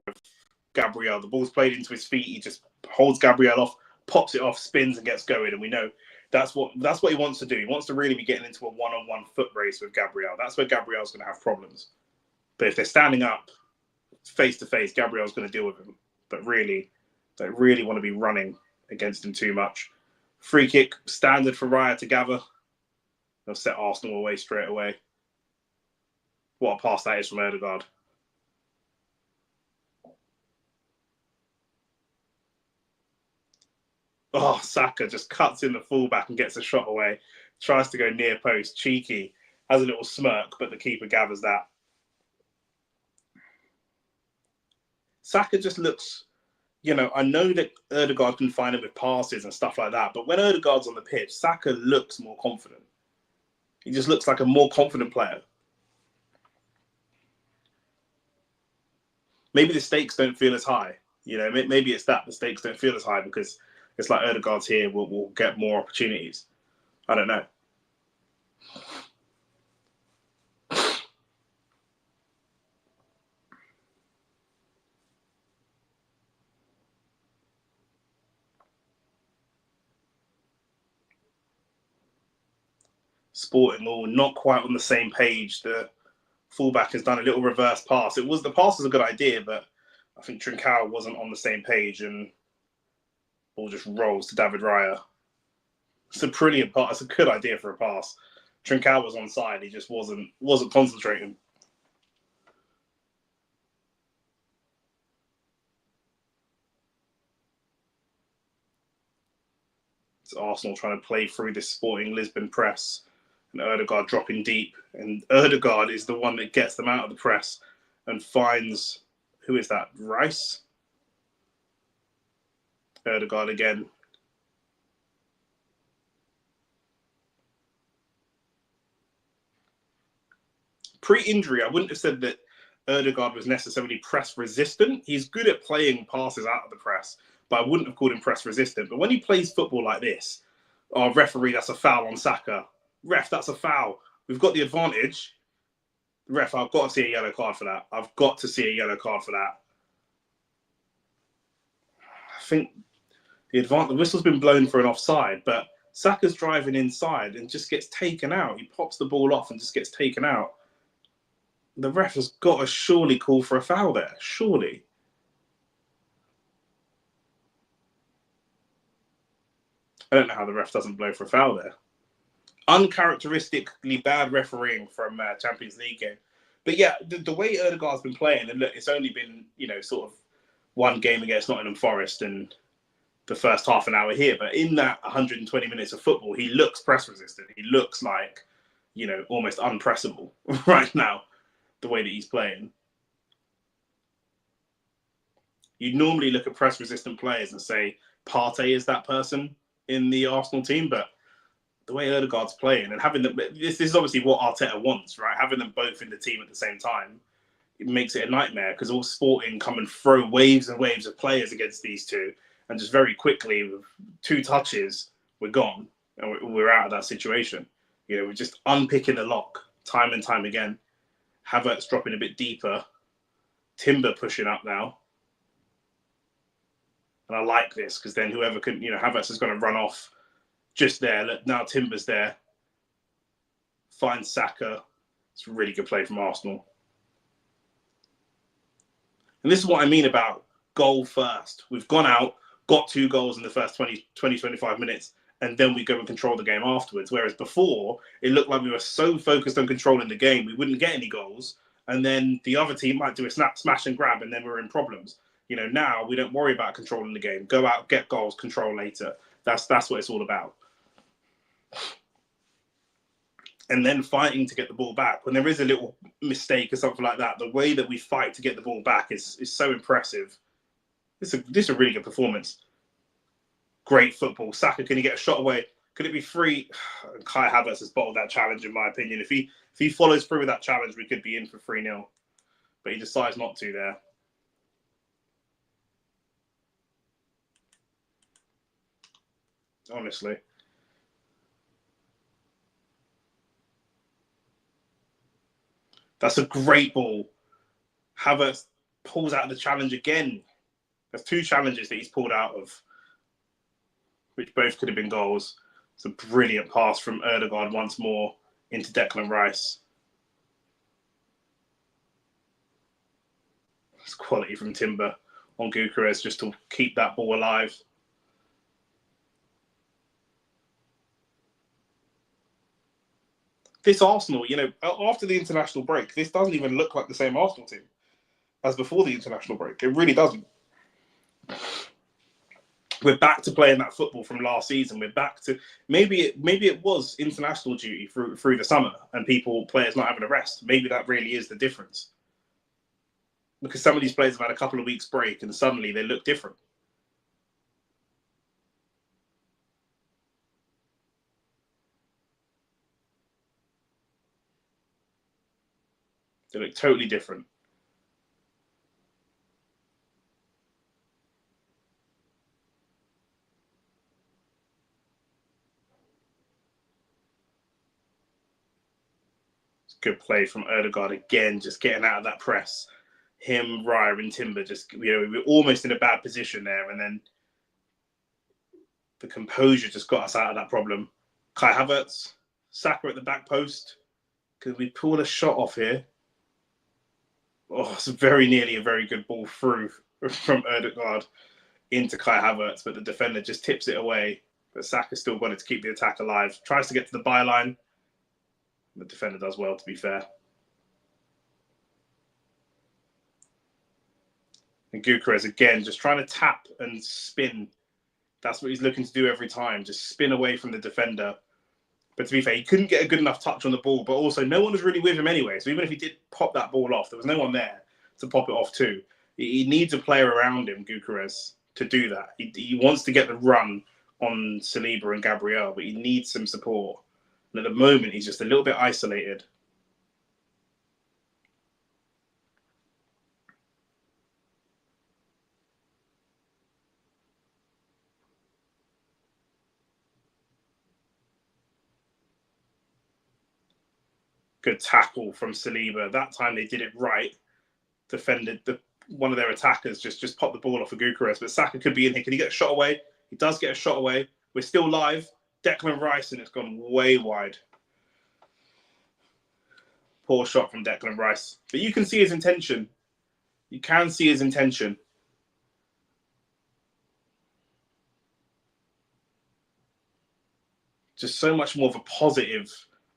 of Gabriel. The ball's played into his feet. He just holds Gabriel off, pops it off, spins and gets going. And we know that's what he wants to do. He wants to really be getting into a one-on-one foot race with Gabriel. That's where Gabriel's going to have problems. But if they're standing up face to face, Gabriel's going to deal with him. But really, they really want to be running against him too much. Free kick, standard for Raya to gather. They'll set Arsenal away straight away. What a pass that is from Ødegaard. Oh, Saka just cuts in the fullback and gets a shot away. Tries to go near post. Cheeky. Has a little smirk, but the keeper gathers that. Saka just looks... You know, I know that Ødegaard can find it with passes and stuff like that, but when Ødegaard's on the pitch, Saka looks more confident. He just looks like a more confident player. Maybe the stakes don't feel as high. You know, maybe it's that the stakes don't feel as high because it's like Ødegaard's here, we'll get more opportunities. I don't know. Sporting all not quite on the same page. The fullback has done a little reverse pass. The pass was a good idea, but I think Trincao wasn't on the same page and ball just rolls to David Raya. It's a brilliant pass. It's a good idea for a pass. Trincao was onside. He just wasn't concentrating. It's Arsenal trying to play through this Sporting Lisbon press. And Ødegaard dropping deep. And Ødegaard is the one that gets them out of the press and finds, who is that, Rice? Ødegaard again. Pre-injury, I wouldn't have said that Ødegaard was necessarily press resistant. He's good at playing passes out of the press, but I wouldn't have called him press resistant. But when he plays football like this, oh, referee, that's a foul on Saka. Ref, that's a foul. We've got the advantage. Ref, I've got to see a yellow card for that. I've got to see a yellow card for that. I think the whistle's been blown for an offside, but Saka's driving inside and just gets taken out. He pops the ball off and just gets taken out. The ref has got to surely call for a foul there. Surely. I don't know how the ref doesn't blow for a foul there. Uncharacteristically bad refereeing from Champions League game. But yeah, the way Ødegaard's been playing, and look, it's only been, sort of one game against Nottingham Forest and the first half an hour here, but in that 120 minutes of football, he looks press resistant. He looks like, almost unpressable right now, the way that he's playing. You normally look at press resistant players and say Partey is that person in the Arsenal team, but the way Ødegaard's playing and having them, this is obviously what Arteta wants, right? Having them both in the team at the same time, it makes it a nightmare because all Sporting come and throw waves and waves of players against these two, and just very quickly, with 2 touches, we're gone and we're out of that situation. We're just unpicking the lock time and time again. Havertz dropping a bit deeper, Timber pushing up now. And I like this because then whoever can, Havertz is going to run off just there. Now Timber's there. Finds Saka. It's a really good play from Arsenal. And this is what I mean about goal first. We've gone out, got 2 goals in the first 25 minutes, and then we go and control the game afterwards. Whereas before, it looked like we were so focused on controlling the game, we wouldn't get any goals. And then the other team might do a smash and grab, and then we're in problems. Now we don't worry about controlling the game. Go out, get goals, control later. That's what it's all about. And then fighting to get the ball back. When there is a little mistake or something like that, the way that we fight to get the ball back is so impressive. This is a really good performance. Great football. Saka, can he get a shot away? Could it be free? Kai Havertz has bottled that challenge, in my opinion. If he follows through with that challenge, we could be in for 3-0. But he decides not to there. Honestly. That's a great ball. Havertz pulls out of the challenge again. There's 2 challenges that he's pulled out of, which both could have been goals. It's a brilliant pass from Ødegaard once more into Declan Rice. It's quality from Timber on Gyökeres just to keep that ball alive. This Arsenal, after the international break, this doesn't even look like the same Arsenal team as before the international break. It really doesn't. We're back to playing that football from last season. We're back to maybe it was international duty through the summer and players not having a rest. Maybe that really is the difference. Because some of these players have had a couple of weeks break and suddenly they look different. They look totally different. Good play from Ødegaard again, just getting out of that press. Him, Raya, and Timber just, we were almost in a bad position there, and then the composure just got us out of that problem. Kai Havertz, Saka at the back post. Could we pull a shot off here? Oh, it's very nearly a very good ball through from Ødegaard into Kai Havertz, but the defender just tips it away. But Saka still wanted to keep the attack alive. Tries to get to the byline. The defender does well, to be fair. And Gyökeres again, just trying to tap and spin. That's what he's looking to do every time, just spin away from the defender. But to be fair, he couldn't get a good enough touch on the ball, but also no one was really with him anyway. So even if he did pop that ball off, there was no one there to pop it off too. He needs a player around him, Gyökeres, to do that. He wants to get the run on Saliba and Gabriel, but he needs some support. And at the moment, he's just a little bit isolated. Good tackle from Saliba. That time they did it right. Defended one of their attackers just popped the ball off of Gyökeres. But Saka could be in here. Can he get a shot away? He does get a shot away. We're still live. Declan Rice, and it's gone way wide. Poor shot from Declan Rice. But you can see his intention. You can see his intention. Just so much more of a positive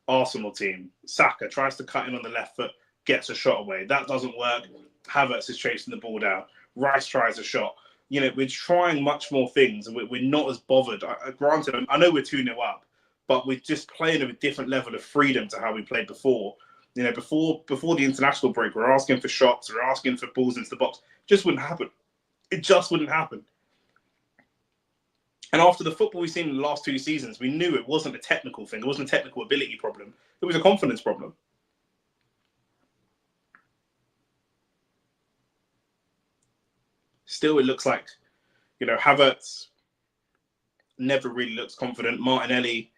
Arsenal team. Saka tries to cut in on the left foot, gets a shot away. That doesn't work. Havertz is chasing the ball down. Rice tries a shot. You know, we're trying much more things, and we're not as bothered. Granted, I know we're 2-0 up, but we're just playing at a different level of freedom to how we played before. You know, before the international break, we're asking for shots, we're asking for balls into the box. It just wouldn't happen. It just wouldn't happen. And after the football we've seen in the last 2 seasons, we knew it wasn't a technical thing. It wasn't a technical ability problem. It was a confidence problem. Still, it looks like, you know, Havertz never really looks confident. Martinelli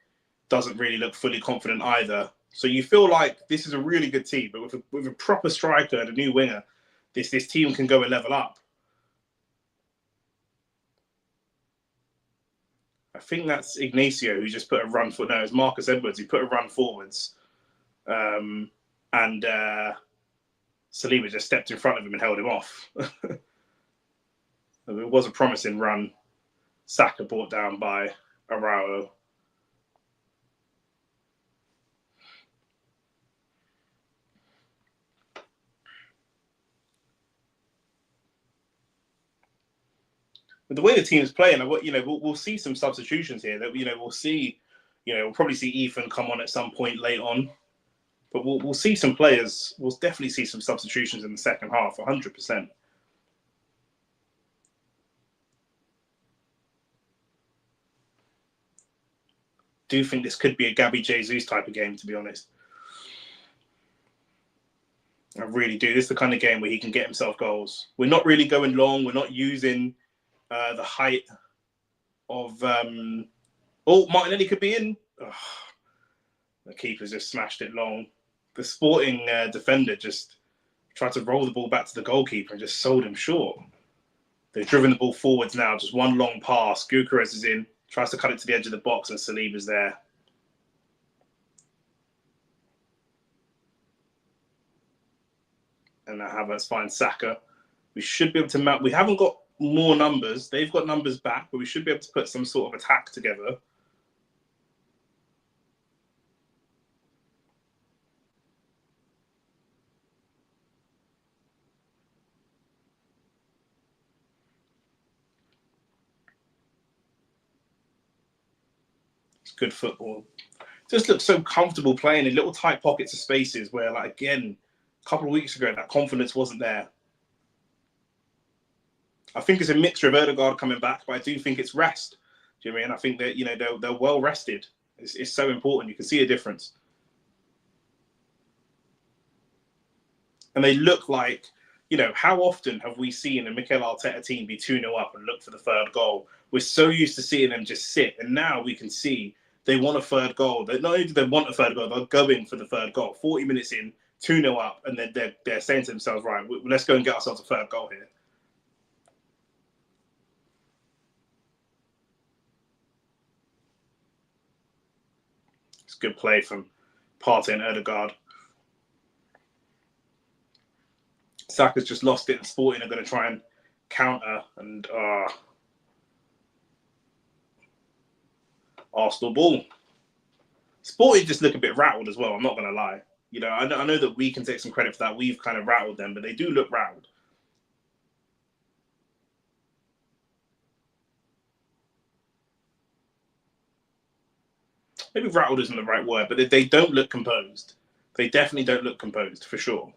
doesn't really look fully confident either. So you feel like this is a really good team, but with a proper striker and a new winger, this team can go a level up. I think that's Ignacio who just put a run forward. No, it's Marcus Edwards who put a run forwards. And Saliba just stepped in front of him and held him off. It was a promising run. Saka brought down by Araujo. But the way the team's playing, you know, we'll see some substitutions here. That, you know, we'll probably see Ethan come on at some point late on. But we'll see some players. We'll definitely see some substitutions in the second half, 100%. Do think this could be a Gabby Jesus type of game, to be honest. I really do. This is the kind of game where he can get himself goals. We're not really going long. We're not using the height of... Martinelli could be in. Oh, the keeper's just smashed it long. The Sporting defender just tried to roll the ball back to the goalkeeper and just sold him short. They've driven the ball forwards now. Just one long pass. Gyökeres is in. Tries to cut it to the edge of the box, and Saliba's there. And now Havertz finds Saka. We should be able to mount. We haven't got more numbers. They've got numbers back, but we should be able to put some sort of attack together. It's good football. Just looks so comfortable playing in little tight pockets of spaces where, like, again, a couple of weeks ago, that confidence wasn't there. I think it's a mixture of Ødegaard coming back, but I do think it's rest. Do you know what I mean? I think that, you know, they're well rested. It's so important. You can see a difference. And they look like, you know, how often have we seen a Mikel Arteta team be 2-0 up and look for the third goal? We're so used to seeing them just sit. And now we can see they want a third goal. Not only do they want a third goal, they're going for the third goal. 40 minutes in, 2-0 up, and they're saying to themselves, right, let's go and get ourselves a third goal here. It's good play from Partey and Ødegaard. Saka's just lost it, and Sporting are going to try and counter, and Arsenal ball. Sporting just look a bit rattled as well, I'm not going to lie. You know, I know that we can take some credit for that. We've kind of rattled them, but they do look rattled. Maybe rattled isn't the right word, but they don't look composed. They definitely don't look composed, for sure.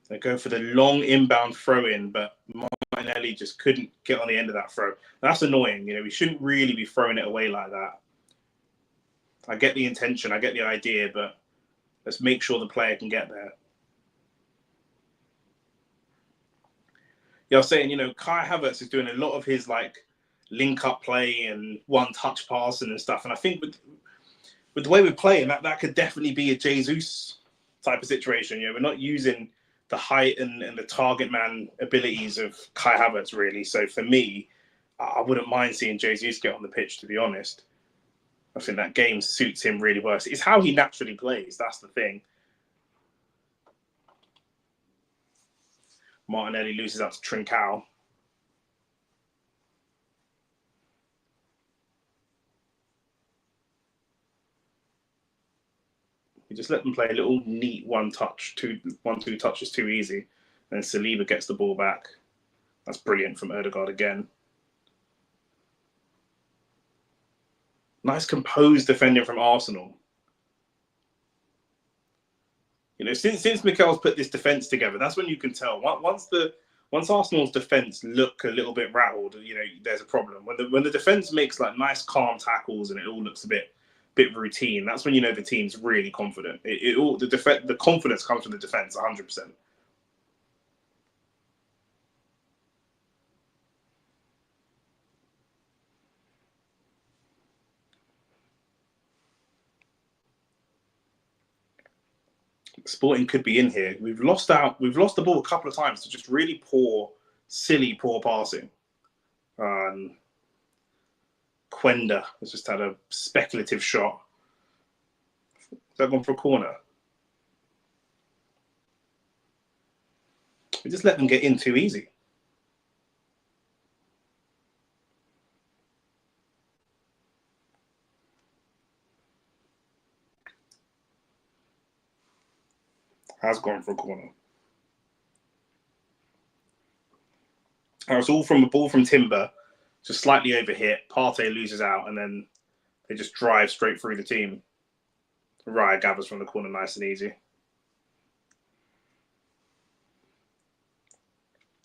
They go for the long inbound throw-in, but Martinelli just couldn't get on the end of that throw. That's annoying. You know, we shouldn't really be throwing it away like that. I get the intention, I get the idea, but let's make sure the player can get there. Yeah, I was saying, you know, Kai Havertz is doing a lot of his, like, link-up play and one-touch passing and stuff. And I think with the way we're playing, that could definitely be a Jesus type of situation. You know, we're not using the height and the target man abilities of Kai Havertz, really. So for me, I wouldn't mind seeing Jesus get on the pitch, to be honest. I think that game suits him really well. It's how he naturally plays. That's the thing. Martinelli loses out to Trincao. You just let them play a little neat one-two touch is too easy. And Saliba gets the ball back. That's brilliant from Ødegaard again. Nice composed defending from Arsenal. You know, since Mikel's put this defence together, that's when you can tell. Once Arsenal's defence look a little bit rattled, you know, there's a problem. When the defence makes like nice calm tackles and it all looks a bit routine, that's when you know the team's really confident. The confidence comes from the defence, 100%. Sporting could be in here. We've lost the ball a couple of times to just really silly passing. Quenda has just had a speculative shot. Is that gone for a corner? We just let them get in too easy. Has gone for a corner. It's all from a ball from Timber, just slightly overhit. Partey loses out, and then they just drive straight through the team. Raya gathers from the corner, nice and easy.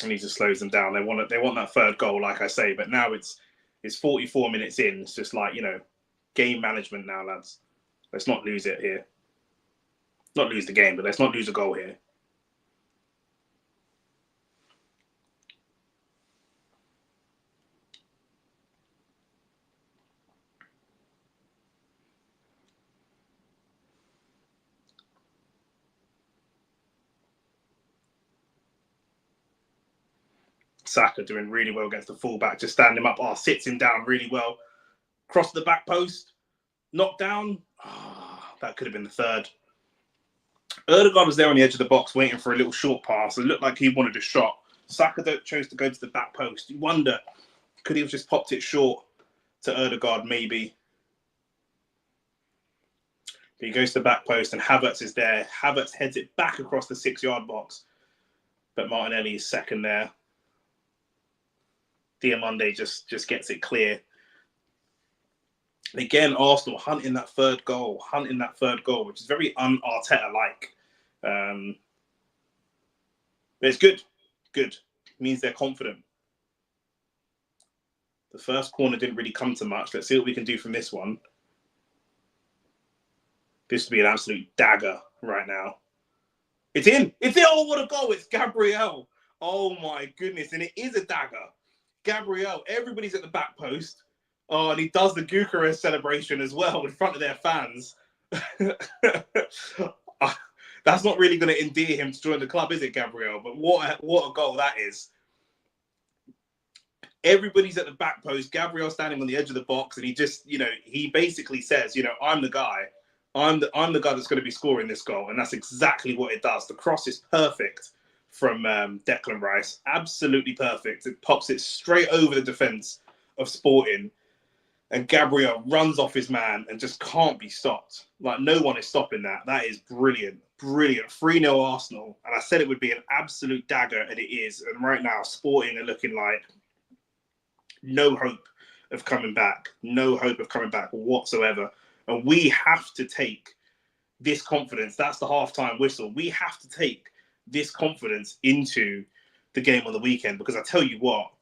And he just slows them down. They want that third goal, like I say, but now it's 44 minutes in. It's just like, you know, game management now, lads. Let's not lose it here. Not lose the game, but let's not lose a goal here. Saka doing really well against the fullback, just stand him up. Sits him down really well. Cross the back post, knocked down. That could have been the third. Ødegaard was there on the edge of the box waiting for a little short pass. It looked like he wanted a shot. Saka chose to go to the back post. You wonder, could he have just popped it short to Ødegaard maybe? But he goes to the back post and Havertz is there. Havertz heads it back across the 6-yard box. But Martinelli is second there. Diomande just gets it clear. And again, Arsenal hunting that third goal, which is very un-Arteta-like. But it's good. It means they're confident. The first corner didn't really come to much. Let's see what we can do from this one. This would be an absolute dagger right now. It's in. Oh, what a goal. It's Gabriel. Oh, my goodness. And it is a dagger. Gabriel, everybody's at the back post. Oh, and he does the Bucharest celebration as well in front of their fans. That's not really going to endear him to join the club, is it, Gabriel? But what a goal that is. Everybody's at the back post. Gabriel standing on the edge of the box, and he basically says, I'm the guy. I'm the guy that's going to be scoring this goal, and that's exactly what it does. The cross is perfect from Declan Rice, absolutely perfect. It pops it straight over the defense of Sporting, and Gabriel runs off his man and just can't be stopped. Like, no one is stopping that. That is brilliant. 3-0 Arsenal, and I said it would be an absolute dagger, and it is. And right now, Sporting are looking like no hope of coming back whatsoever. And we have to take this confidence. That's the halftime whistle. We have to take this confidence into the game on the weekend, because I tell you what,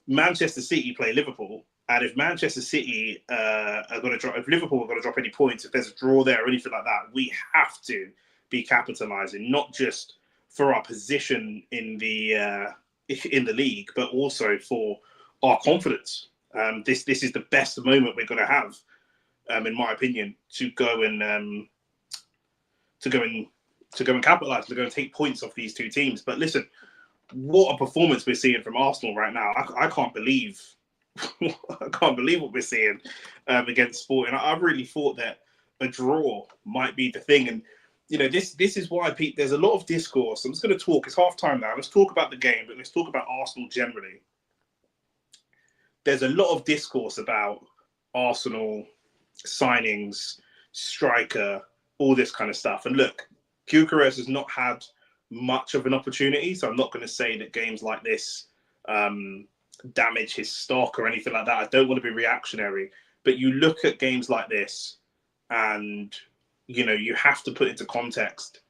Manchester City play Liverpool, and if Manchester City if Liverpool are going to drop any points, if there's a draw there or anything like that, we have to be capitalising, not just for our position in the league, but also for our confidence. This is the best moment we're going to have in my opinion, to go and capitalize, to go and take points off these two teams. But listen, what a performance we're seeing from Arsenal right now! I can't believe I can't believe what we're seeing against Sporting. I really thought that a draw might be the thing, and this is why, Pete. There's a lot of discourse. I'm just going to talk. It's half time now. Let's talk about the game, but let's talk about Arsenal generally. There's a lot of discourse about Arsenal signings, striker, all this kind of stuff. And look, Gyökeres has not had much of an opportunity, so I'm not going to say that games like this damage his stock or anything like that. I don't want to be reactionary, but you look at games like this and you have to put into context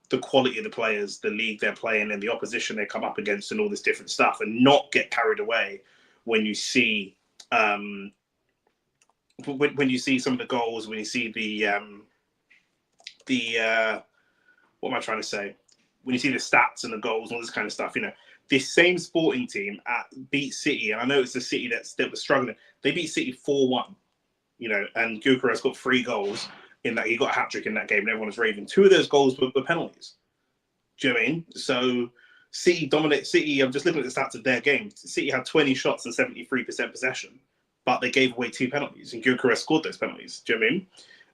the quality of the players, the league they're playing, and the opposition they come up against, and all this different stuff, and not get carried away when you see when you see some of the goals, when you see the what am I trying to say? When you see the stats and the goals and all this kind of stuff, this same Sporting team beat City, and I know it's a City that was struggling. They beat City 4-1, and Gyökeres got 3 goals in that. He got a hat-trick in that game, and everyone was raving. 2 of those goals were penalties. Do you know what I mean? So City dominate. City, I'm just looking at the stats of their game. City had 20 shots and 73% possession, but they gave away 2 penalties, and Gyökeres scored those penalties. Do you know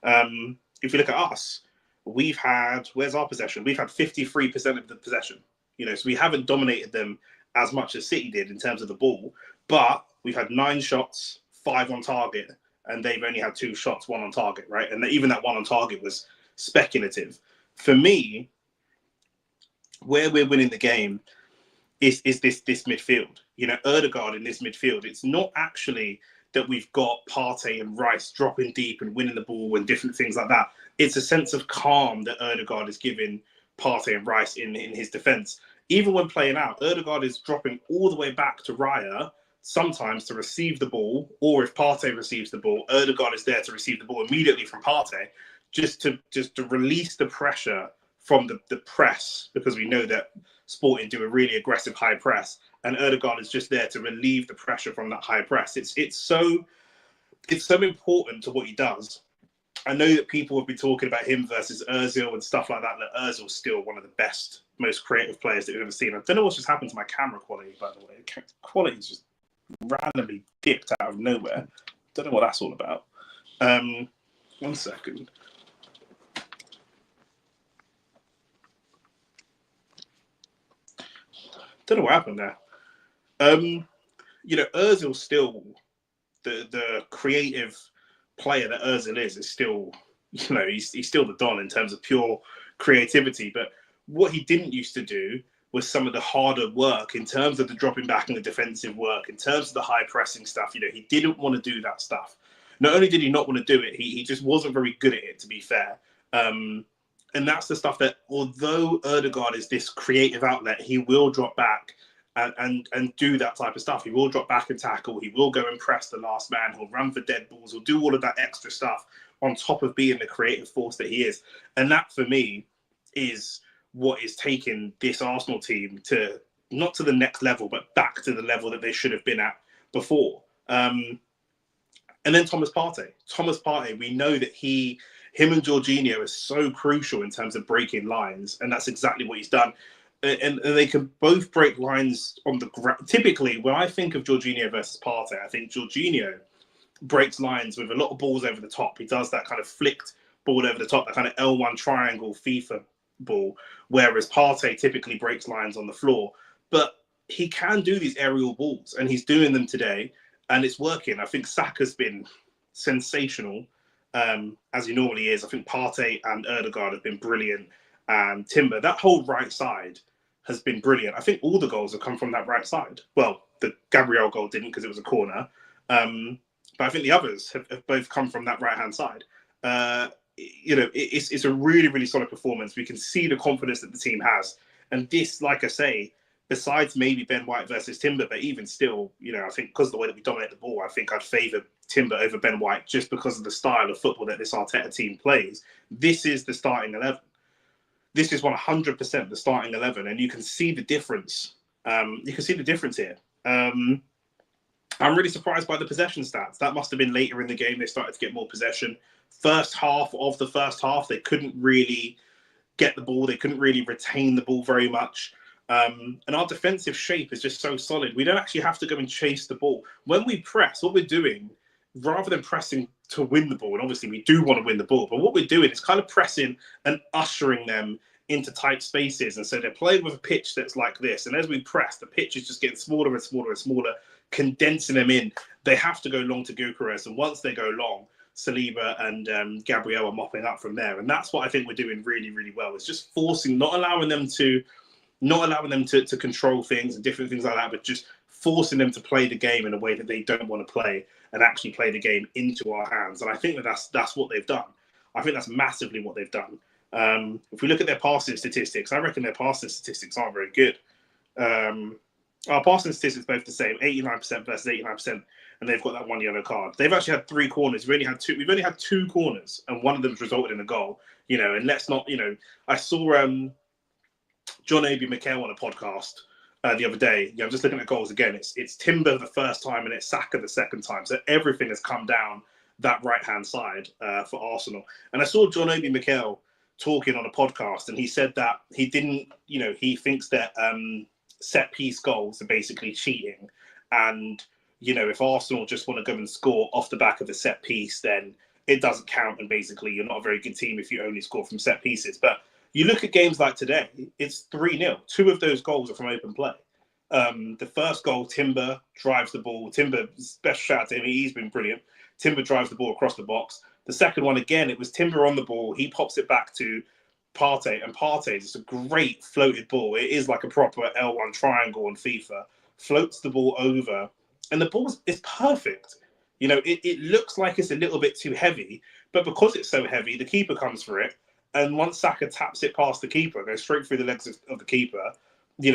what I mean? If you look at us, we've had, where's our possession? We've had 53% of the possession. So we haven't dominated them as much as City did in terms of the ball, but we've had 9 shots, 5 on target, and they've only had 2 shots, 1 on target, right? And even that 1 on target was speculative. For me, where we're winning the game is this midfield. Ødegaard in this midfield. It's not actually that we've got Partey and Rice dropping deep and winning the ball and different things like that. It's a sense of calm that Ødegaard is giving Partey and Rice in his defence. Even when playing out, Ødegaard is dropping all the way back to Raya, sometimes to receive the ball, or if Partey receives the ball, Ødegaard is there to receive the ball immediately from Partey, just to release the pressure from the press, because we know that Sporting do a really aggressive high press, and Ødegaard is just there to relieve the pressure from that high press. It's so important to what he does. I know that people have been talking about him versus Ozil and stuff like that. That Ozil's still one of the best, most creative players that we've ever seen. I don't know what's just happened to my camera quality, by the way. Quality's just randomly dipped out of nowhere. Don't know what that's all about. 1 second. Don't know what happened there. Ozil's still the creative player that Ozil is still, he's still the Don in terms of pure creativity. But what he didn't used to do was some of the harder work in terms of the dropping back and the defensive work, in terms of the high pressing stuff. He didn't want to do that stuff. Not only did he not want to do it, he just wasn't very good at it, to be fair. And that's the stuff that, although Ødegaard is this creative outlet, he will drop back and do that type of stuff. He will drop back and tackle. He will go and press the last man. He'll run for dead balls. He'll do all of that extra stuff on top of being the creative force that he is. And that, for me, is what is taking this Arsenal team to, not to the next level, but back to the level that they should have been at before. And then Thomas Partey, we know that him and Jorginho is so crucial in terms of breaking lines, and that's exactly what he's done. And they can both break lines on the ground. Typically, when I think of Jorginho versus Partey, I think Jorginho breaks lines with a lot of balls over the top. He does that kind of flicked ball over the top, that kind of L1 triangle FIFA ball, whereas Partey typically breaks lines on the floor. But he can do these aerial balls, and he's doing them today, and it's working. I think Saka's been sensational, as he normally is. I think Partey and Ødegaard have been brilliant. And Timber, that whole right side has been brilliant. I think all the goals have come from that right side. Well, the Gabriel goal didn't because it was a corner. But I think the others have both come from that right-hand side. It's a really, really solid performance. We can see the confidence that the team has. And this, like I say, besides maybe Ben White versus Timber, but even still, I think because of the way that we dominate the ball, I think I'd favour Timber over Ben White just because of the style of football that this Arteta team plays. This is the starting 11. This is 100% the starting 11, and you can see the difference. You can see the difference here. I'm really surprised by the possession stats. That must have been later in the game. They started to get more possession. First half of the first half, they couldn't really get the ball. They couldn't really retain the ball very much. And our defensive shape is just so solid. We don't actually have to go and chase the ball. When we press, what we're doing, rather than pressing to win the ball, and obviously we do want to win the ball, but what we're doing is kind of pressing and ushering them into tight spaces. And so they're playing with a pitch that's like this. And as we press, the pitch is just getting smaller and smaller and smaller, condensing them in. They have to go long to Gyökeres. And once they go long, Saliba and Gabriel are mopping up from there. And that's what I think we're doing really, really well. It's just forcing, not allowing them to control things and different things like that, but just forcing them to play the game in a way that they don't want to play and actually play the game into our hands. And I think that's what they've done. I think that's massively what they've done. If we look at their passing statistics, I reckon their passing statistics aren't very good. Our passing statistics both the same, 89% versus 89%, and they've got that one yellow card. They've actually had 3 corners. We've only had 2 corners, and one of them's resulted in a goal. And let's not, I saw John Obi Mikel on a podcast the other day. I'm just looking at goals again. It's Timber the first time and it's Saka the second time. So everything has come down that right-hand side for Arsenal. And I saw John Obi Mikel talking on a podcast, and he said that he didn't, he thinks that set-piece goals are basically cheating. And, if Arsenal just want to go and score off the back of a set-piece, then it doesn't count. And basically, you're not a very good team if you only score from set-pieces. But you look at games like today, it's 3-0. 2 of those goals are from open play. The first goal, Timber drives the ball. Timber, special shout out to him, he's been brilliant. Timber drives the ball across the box. The second one, again, it was Timber on the ball. He pops it back to Partey, and Partey is a great floated ball. It is like a proper L1 triangle on FIFA. Floats the ball over, and the ball is perfect. It looks like it's a little bit too heavy, but because it's so heavy, the keeper comes for it. And once Saka taps it past the keeper, goes straight through the legs of the keeper.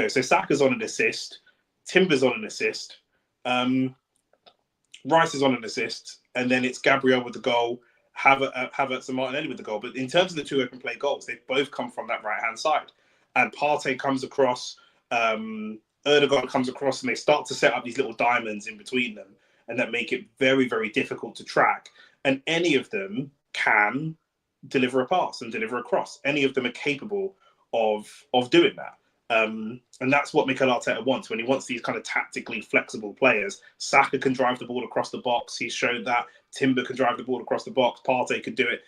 So Saka's on an assist, Timber's on an assist, Rice is on an assist, and then it's Gabriel with the goal, Havertz and Martinelli with the goal. But in terms of the 2 open play goals, they've both come from that right-hand side. And Partey comes across, Erdogan comes across, and they start to set up these little diamonds in between them, and that make it very, very difficult to track. And any of them can deliver a pass and deliver a cross. Any of them are capable of doing that. And that's what Mikel Arteta wants when he wants these kind of tactically flexible players. Saka can drive the ball across the box. He's showed that. Timber can drive the ball across the box. Partey could do it.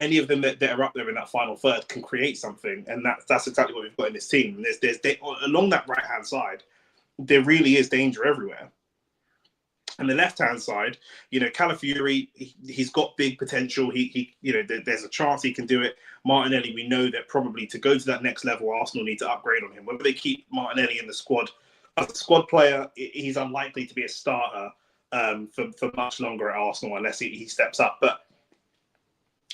Any of them that are up there in that final third can create something. And that's exactly what we've got in this team. There's along that right-hand side, there really is danger everywhere. And the left-hand side, Calafiori, he's got big potential. There's a chance he can do it. Martinelli, we know that probably to go to that next level, Arsenal need to upgrade on him. Whether they keep Martinelli in the squad, as a squad player, he's unlikely to be a starter for much longer at Arsenal unless he steps up. But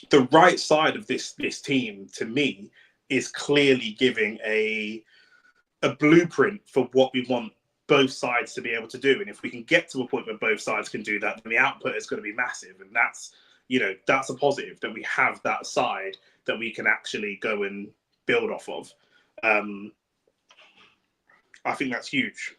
the right side of this team, to me, is clearly giving a blueprint for what we want both sides to be able to do. And if we can get to a point where both sides can do that, then the output is going to be massive. And that's a positive, that we have that side that we can actually go and build off of. I think that's huge.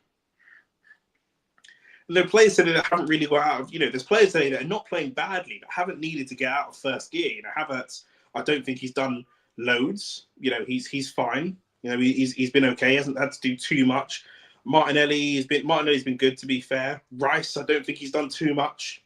And there are players today that haven't really got out of, there's players today that are not playing badly, but haven't needed to get out of first gear. Havertz, I don't think he's done loads. He's fine. He's been okay. He hasn't had to do too much. Martinelli's been good, to be fair. Rice, I don't think he's done too much.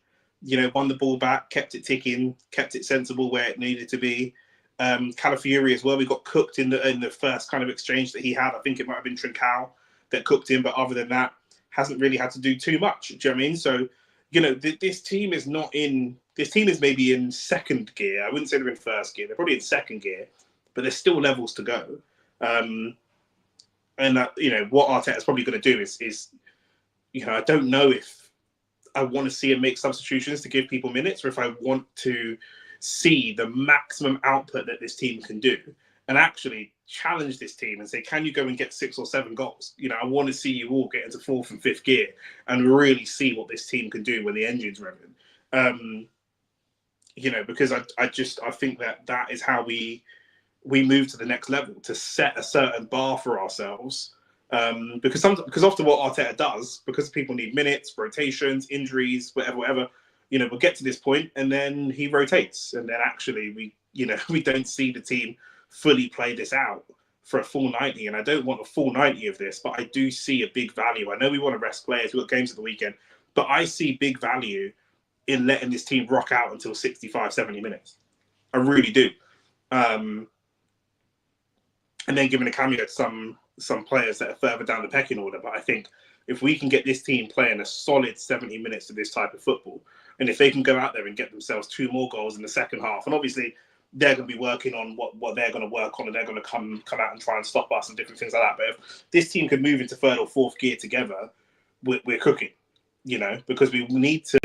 Won the ball back, kept it ticking, kept it sensible where it needed to be. Calafiori as well. We got cooked in the first kind of exchange that he had. I think it might have been Trincao that cooked him, but other than that, hasn't really had to do too much. Do you know what I mean? So, this team is not in. This team is maybe in second gear. I wouldn't say they're in first gear. They're probably in second gear, but there's still levels to go. And that, what Arteta's probably going to do is, I don't know if I want to see him make substitutions to give people minutes, or if I want to see the maximum output that this team can do and actually challenge this team and say, can you go and get 6 or 7 goals? I want to see you all get into 4th and 5th gear and really see what this team can do when the engine's revving. Because I think that is how we move to the next level, to set a certain bar for ourselves Because often what Arteta does, because people need minutes, rotations, injuries, whatever, we'll get to this point and then he rotates, and then actually we don't see the team fully play this out for a full 90. And I don't want a full 90 of this, but I do see a big value. I know we want to rest players, we've got games at the weekend, but I see big value in letting this team rock out until 65, 70 minutes. I really do. And then giving a cameo to some players that are further down the pecking order. But I think if we can get this team playing a solid 70 minutes of this type of football, and if they can go out there and get themselves 2 more goals in the second half, and obviously they're going to be working on what they're going to work on, and they're going to come out and try and stop us and different things like that. But if this team could move into third or fourth gear together, we're cooking, because we need to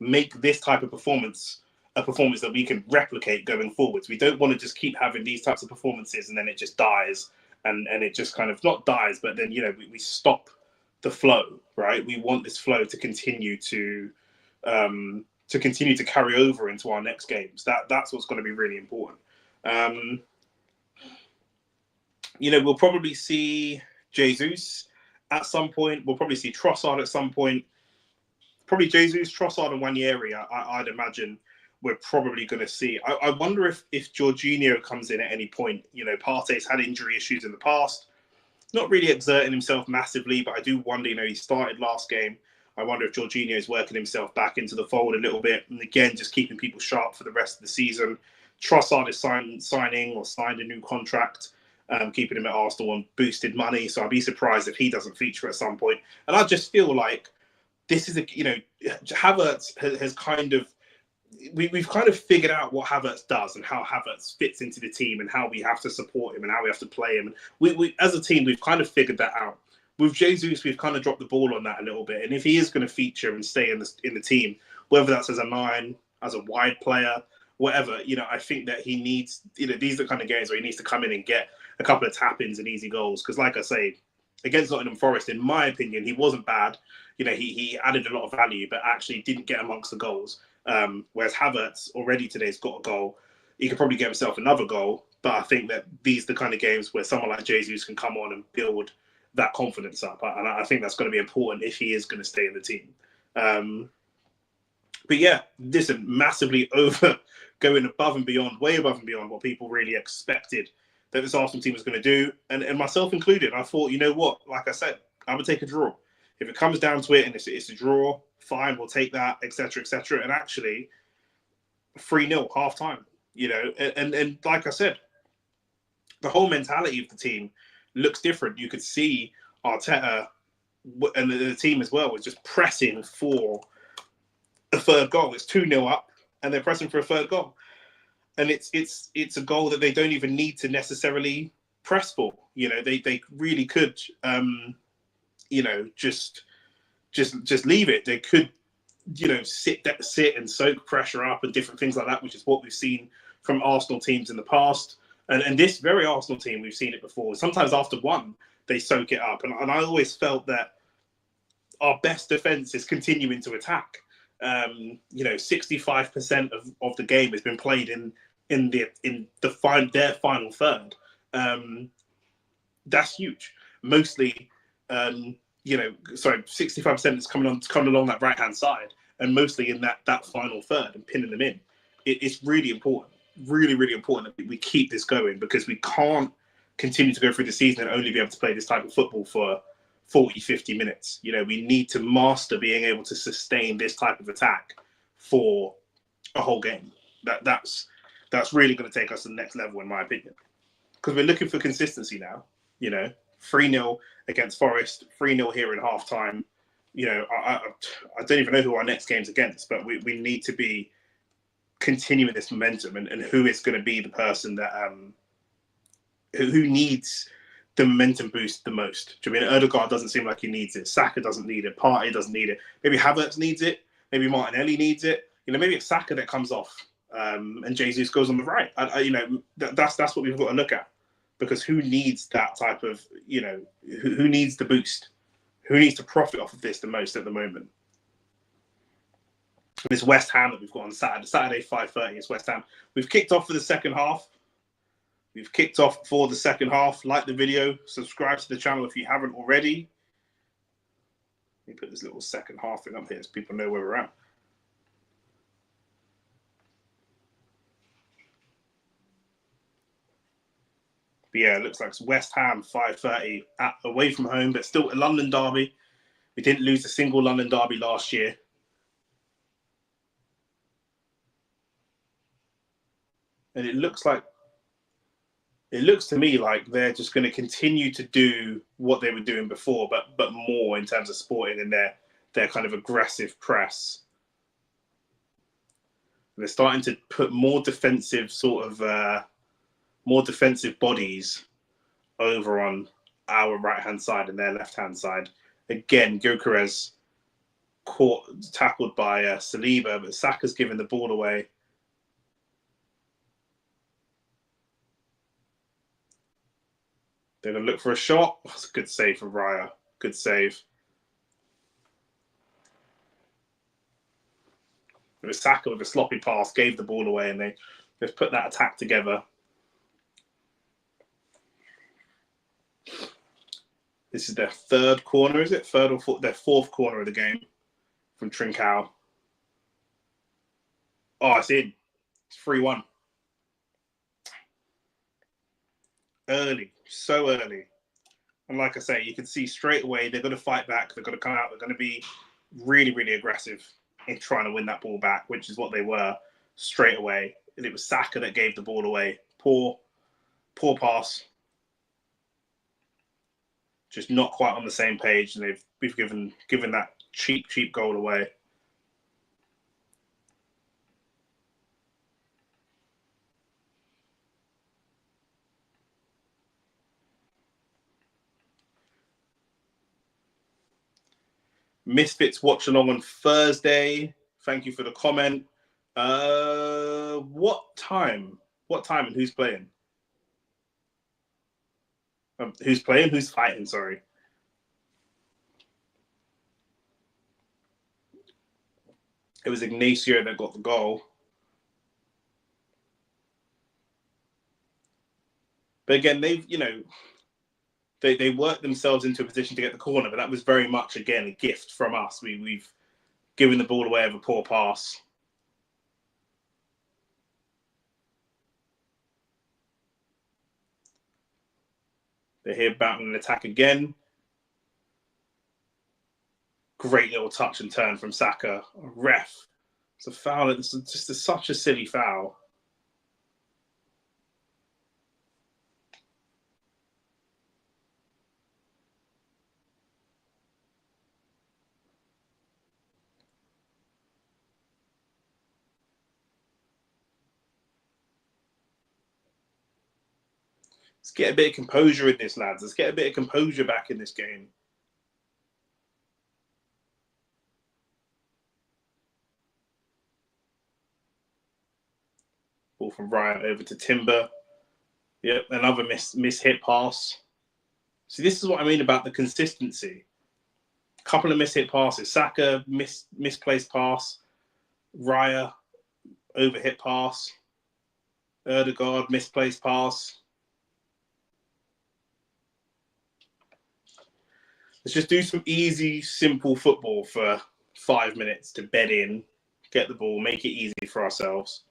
make this type of performance a performance that we can replicate going forwards. We don't want to just keep having these types of performances and then it just dies and it just kind of not dies, but then, we stop the flow, right? We want this flow to continue to carry over into our next games. That's what's going to be really important. We'll probably see Jesus at some point. We'll probably see Trossard at some point. Probably Jesus, Trossard, and Nwaneri, I'd imagine we're probably going to see. I wonder if Jorginho comes in at any point. Partey's had injury issues in the past, not really exerting himself massively, but I do wonder, he started last game. I wonder if Jorginho is working himself back into the fold a little bit. And again, just keeping people sharp for the rest of the season. Trossard is signed a new contract, keeping him at Arsenal on boosted money. So I'd be surprised if he doesn't feature at some point. And I just feel like this is Havertz has kind of, we've kind of figured out what Havertz does and how Havertz fits into the team and how we have to support him and how we have to play him. And we as a team, we've kind of figured that out. With Jesus, we've kind of dropped the ball on that a little bit. And if he is going to feature and stay in the team, whether that's as a 9, as a wide player, whatever, I think that he needs, these are the kind of games where he needs to come in and get a couple of tap-ins and easy goals. Because like I say, against Nottingham Forest, in my opinion, he wasn't bad. He added a lot of value, but actually didn't get amongst the goals. Whereas Havertz already today's got a goal. He could probably get himself another goal. But I think that these are the kind of games where someone like Jesus can come on and build that confidence up. And I think that's going to be important if he is going to stay in the team. But yeah, listen, massively going above and beyond, way above and beyond what people really expected that this Arsenal team was going to do. And myself included, I thought, you know what, like I said, I would take a draw. If it comes down to it and it's a draw, fine, we'll take that, etc., etc. And actually, 3-0 half time, and like I said, the whole mentality of the team looks different. You could see Arteta and the team as well was just pressing for a third goal. It's 2-0 up, and they're pressing for a third goal, and it's a goal that they don't even need to necessarily press for. They really could. Just leave it. They could, sit and soak pressure up and different things like that, which is what we've seen from Arsenal teams in the past. And this very Arsenal team, we've seen it before. Sometimes after one, they soak it up. And I always felt that our best defense is continuing to attack. 65% of the game has been played in their final third. That's huge. Mostly, 65% is coming along that right-hand side, and mostly in that final third and pinning them in. It's really important, really, really important that we keep this going, because we can't continue to go through the season and only be able to play this type of football for 40, 50 minutes. We need to master being able to sustain this type of attack for a whole game. That's really going to take us to the next level, in my opinion, because we're looking for consistency now. 3-0 against Forest, 3-0 here in half time. I don't even know who our next game's against, but we need to be continuing this momentum, and who is going to be the person that who needs the momentum boost the most. Do you mean Odegaard doesn't seem like he needs it? Saka doesn't need it. Partey doesn't need it. Maybe Havertz needs it. Maybe Martinelli needs it. Maybe it's Saka that comes off and Jesus goes on the right. That's what we've got to look at. Because who needs that type of, who needs the boost? Who needs to profit off of this the most at the moment? This West Ham that we've got on Saturday 5:30, it's West Ham. We've kicked off for the second half. We've kicked off for the second half. Like the video, subscribe to the channel if you haven't already. Let me put this little second half thing up here so people know where we're at. But yeah, it looks like it's West Ham 5:30 away from home, but still a London derby. We didn't lose a single London derby last year. And it looks to me like they're just going to continue to do what they were doing before, but more in terms of Sporting and their kind of aggressive press. They're starting to put more defensive bodies over on our right-hand side and their left-hand side. Again, Gyökeres tackled by Saliba, but Saka's given the ball away. They're going to look for a shot. That's a good save from Raya. Good save. It was Saka with a sloppy pass, gave the ball away, and they've put that attack together. This is their third corner, is it? Third or fourth? Their fourth corner of the game from Trincao. Oh, it's in. It's 3-1. Early, so early. And like I say, you can see straight away they're going to fight back. They're going to come out. They're going to be really, really aggressive in trying to win that ball back, which is what they were straight away. And it was Saka that gave the ball away. Poor pass. Just not quite on the same page, and we've given that cheap goal away. Misfits watch along on Thursday. Thank you for the comment. What time? What time and who's playing? Who's playing? Who's fighting? Sorry. It was Ignacio that got the goal. But again, they worked themselves into a position to get the corner, but that was very much, again, a gift from us. We've given the ball away over a poor pass. They're here battling an attack again. Great little touch and turn from Saka. Ref. It's a foul. It's just such a silly foul. Let's get a bit of composure in this, lads. Let's get a bit of composure back in this game. Ball from Ryan over to Timber. Yep, another miss-hit pass. See, this is what I mean about the consistency. A couple of miss-hit passes. Saka, misplaced pass. Raya, overhit pass. Ødegaard, misplaced pass. Let's just do some easy, simple football for 5 minutes to bed in, get the ball, make it easy for ourselves.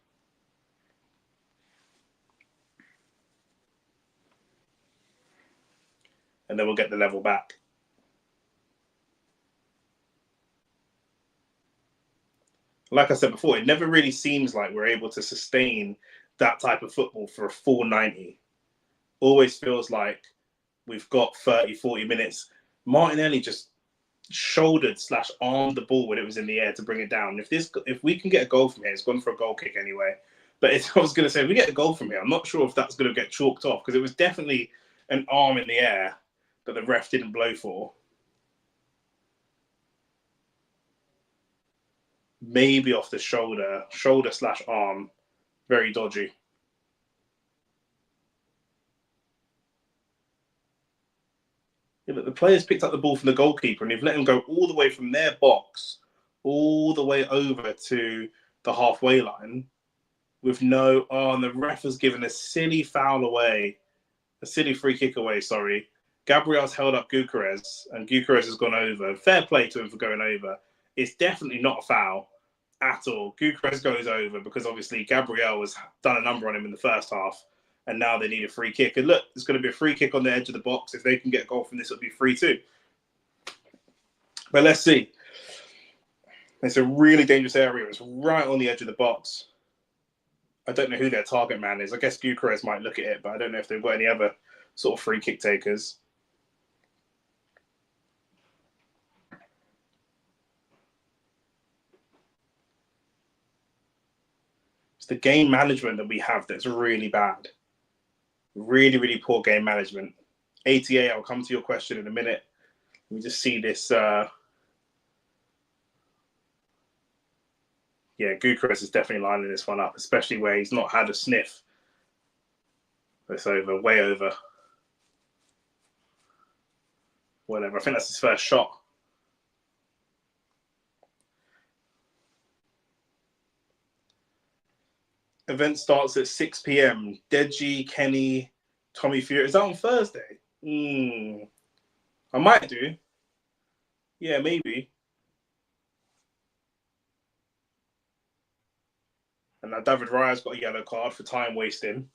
And then we'll get the level back. Like I said before, it never really seems like we're able to sustain that type of football for a full 90. Always feels like we've got 30, 40 minutes. Martinelli just shouldered/armed the ball when it was in the air to bring it down. If we can get a goal from here, it's gone for a goal kick anyway. But I was going to say, if we get a goal from here, I'm not sure if that's going to get chalked off, because it was definitely an arm in the air that the ref didn't blow for. Maybe off the shoulder/arm. Very dodgy. Yeah, but the players picked up the ball from the goalkeeper and they've let him go all the way from their box, all the way over to the halfway line. with no... Oh, and the ref has given a silly foul away. A silly free kick away, sorry. Gabriel's held up Gyökeres, and Gyökeres has gone over. Fair play to him for going over. It's definitely not a foul at all. Gyökeres goes over because obviously Gabriel has done a number on him in the first half, and now they need a free kick. And look, there's going to be a free kick on the edge of the box. If they can get a goal from this, it'll be 3-2. But let's see. It's a really dangerous area. It's right on the edge of the box. I don't know who their target man is. I guess Gyökeres might look at it, but I don't know if they've got any other sort of free kick takers. It's the game management that we have that's really bad. Really, really poor game management. ATA, I'll come to your question in a minute. Let me just see this. Yeah, Gyökeres is definitely lining this one up, especially where he's not had a sniff. It's over, way over. Whatever, I think that's his first shot. Event starts at 6 p.m. Deji, Kenny, Tommy Fury. Is that on Thursday? I might do. Yeah, maybe. And now David Raya's got a yellow card for time wasting.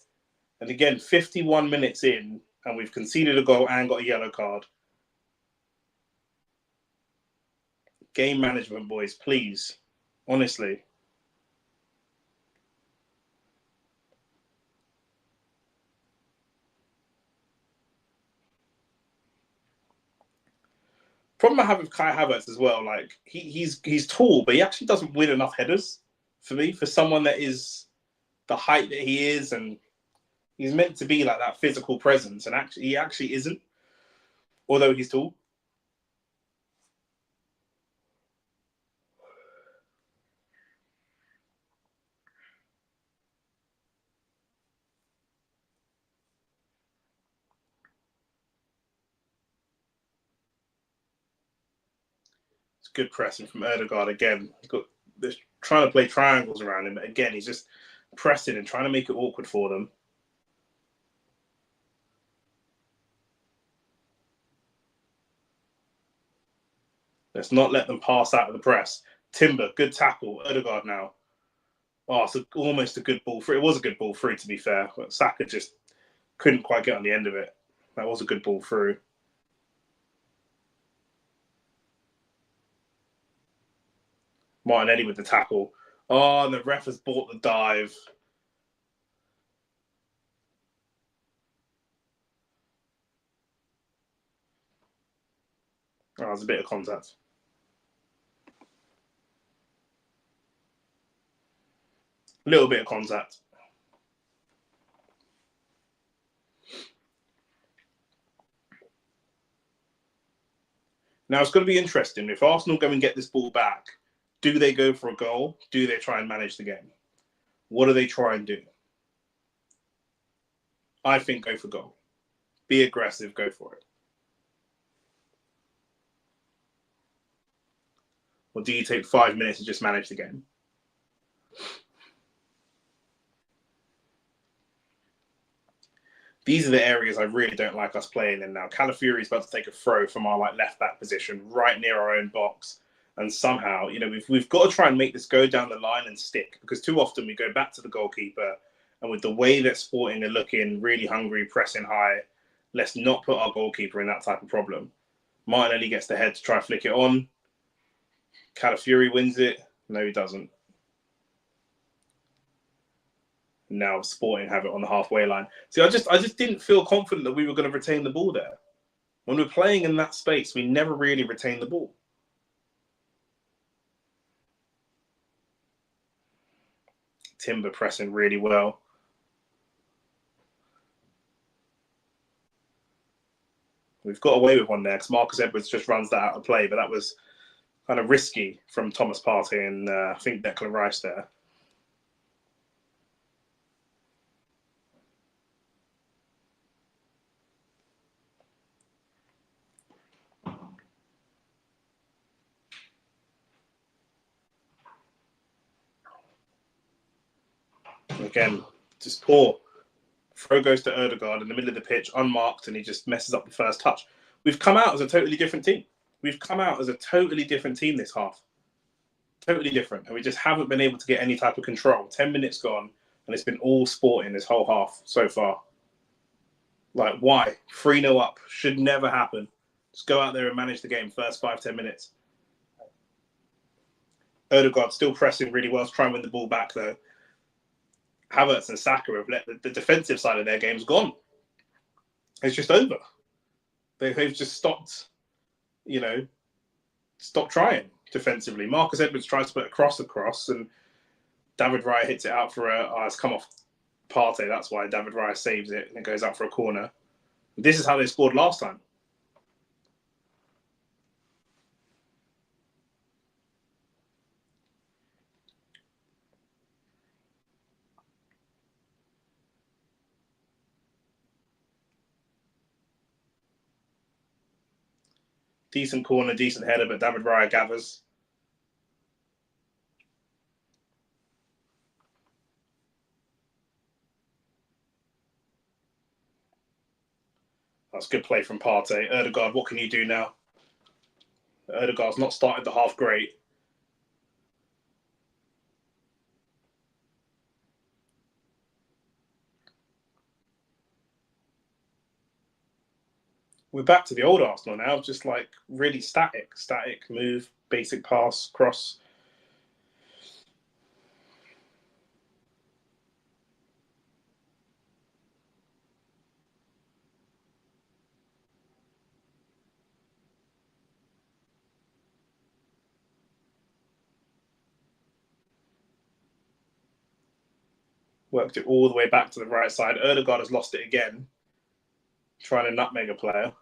And again, 51 minutes in, and we've conceded a goal and got a yellow card. Game management, boys, please. Honestly. Problem I have with Kai Havertz as well, like he's tall, but he actually doesn't win enough headers for me, for someone that is the height that he is, and he's meant to be like that physical presence, and he actually isn't, although he's tall. It's good pressing from Erdegaard again. They're trying to play triangles around him, but again, he's just pressing and trying to make it awkward for them. Let's not let them pass out of the press. Timber, good tackle. Erdegaard now. Oh, it's almost a good ball through. It was a good ball through, to be fair. But Saka just couldn't quite get on the end of it. That was a good ball through. Martinelli with the tackle. Oh, and the ref has bought the dive. Oh, there's a bit of contact. A little bit of contact. Now, it's going to be interesting. If Arsenal go and get this ball back, do they go for a goal? Do they try and manage the game? What do they try and do? I think go for goal. Be aggressive, go for it. Or do you take 5 minutes to just manage the game? These are the areas I really don't like us playing in now. Calafiori is about to take a throw from our left back position right near our own box. And somehow, we've got to try and make this go down the line and stick, because too often we go back to the goalkeeper, and with the way that Sporting are looking, really hungry, pressing high, let's not put our goalkeeper in that type of problem. Martinelli gets the head to try flick it on. Calafiori wins it. No, he doesn't. Now Sporting have it on the halfway line. See, I just didn't feel confident that we were going to retain the ball there. When we're playing in that space, we never really retain the ball. Timber pressing really well. We've got away with one there because Marcus Edwards just runs that out of play, but that was kind of risky from Thomas Partey and I think Declan Rice there. Again, just poor. Throw goes to Odegaard in the middle of the pitch, unmarked, and he just messes up the first touch. We've come out as a totally different team. We've come out as a totally different team this half. Totally different. And we just haven't been able to get any type of control. 10 minutes gone, and it's been all sporting this whole half so far. Like, why? 3-0 up. Should never happen. Just go out there and manage the game first 5-10 minutes. Odegaard still pressing really well to try and win the ball back, though. Havertz and Saka have let the defensive side of their games gone. It's just over. They've just stopped, stopped trying defensively. Marcus Edwards tries to put a cross across, and David Raya hits it out for it's come off Partey. That's why David Raya saves it, and it goes out for a corner. This is how they scored last time. Decent corner, decent header, but David Raya gathers. That's good play from Partey. Odegaard, what can you do now? Odegaard's not started the half great. We're back to the old Arsenal now, just like really static move, basic pass, cross. Worked it all the way back to the right side. Odegaard has lost it again, trying to nutmeg a player.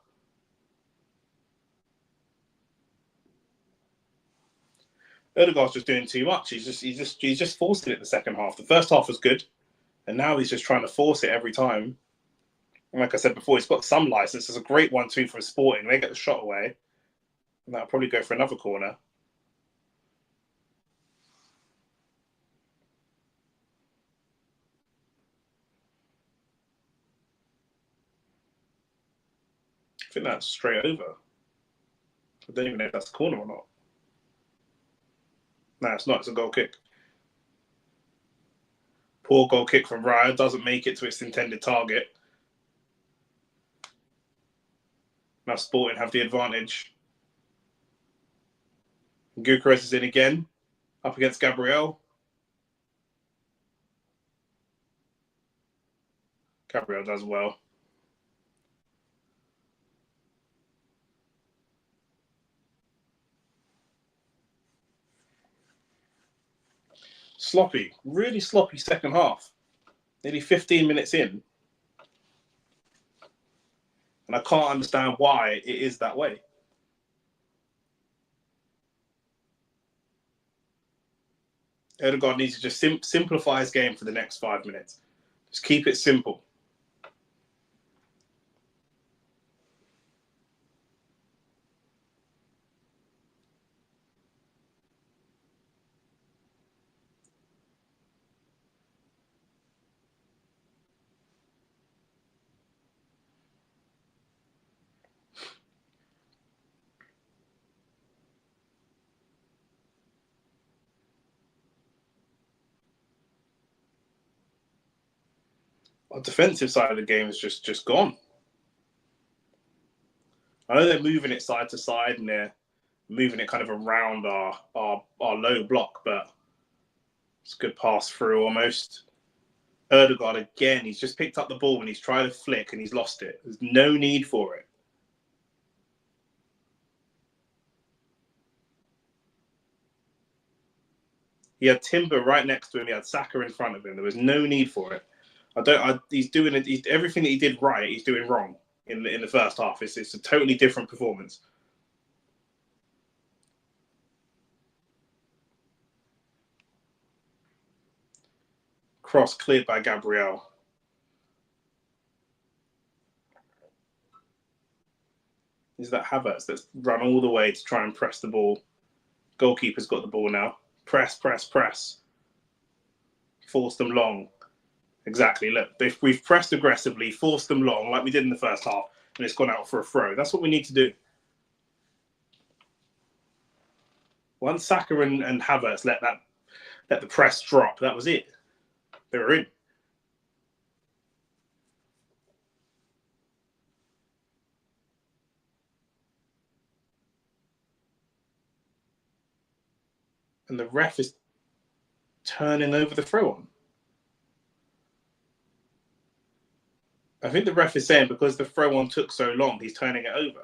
Odegaard's just doing too much. He's just forcing it the second half. The first half was good, and now he's just trying to force it every time. And like I said before, he's got some license. It's a great 1-2 from Sporting. They get the shot away, and that'll probably go for another corner. I think that's straight over. I don't even know if that's a corner or not. No, it's not. It's a goal kick. Poor goal kick from Raya. Doesn't make it to its intended target. Now Sporting have the advantage. Gyökeres is in again. Up against Gabriel. Gabriel does well. Sloppy, really sloppy second half. Nearly 15 minutes in. And I can't understand why it is that way. Odegaard needs to just simplify his game for the next 5 minutes. Just keep it simple. Our defensive side of the game is just gone. I know they're moving it side to side and they're moving it kind of around our low block, but it's a good pass through almost. Odegaard again, he's just picked up the ball and he's tried to flick and he's lost it. There's no need for it. He had Timber right next to him. He had Saka in front of him. There was no need for it. He's doing it. Everything that he did right, he's doing wrong in the first half. It's a totally different performance. Cross cleared by Gabriel. Is that Havertz that's run all the way to try and press the ball? Goalkeeper's got the ball now. Press. Force them long. Exactly. Look, we've pressed aggressively, forced them long, like we did in the first half, and it's gone out for a throw. That's what we need to do. Once Saka and Havertz let the press drop, that was it. They were in. And the ref is turning over the throw on. I think the ref is saying because the throw on took so long, he's turning it over.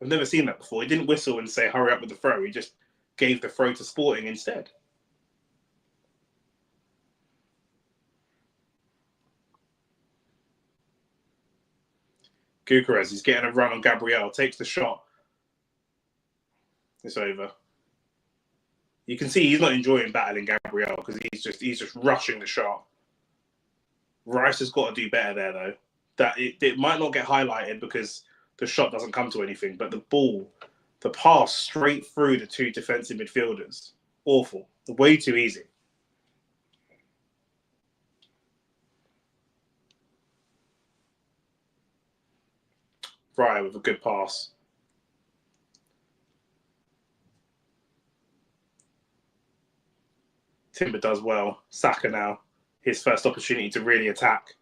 I've never seen that before. He didn't whistle and say, hurry up with the throw. He just gave the throw to Sporting instead. Gyökeres, he's getting a run on Gabriel, takes the shot. It's over. You can see he's not enjoying battling Gabriel because he's just rushing the shot. Rice has got to do better there, though. That it might not get highlighted because the shot doesn't come to anything, but the ball, the pass straight through the two defensive midfielders, awful. Way too easy. Raya with a good pass. Timber does well. Saka now, his first opportunity to really attack.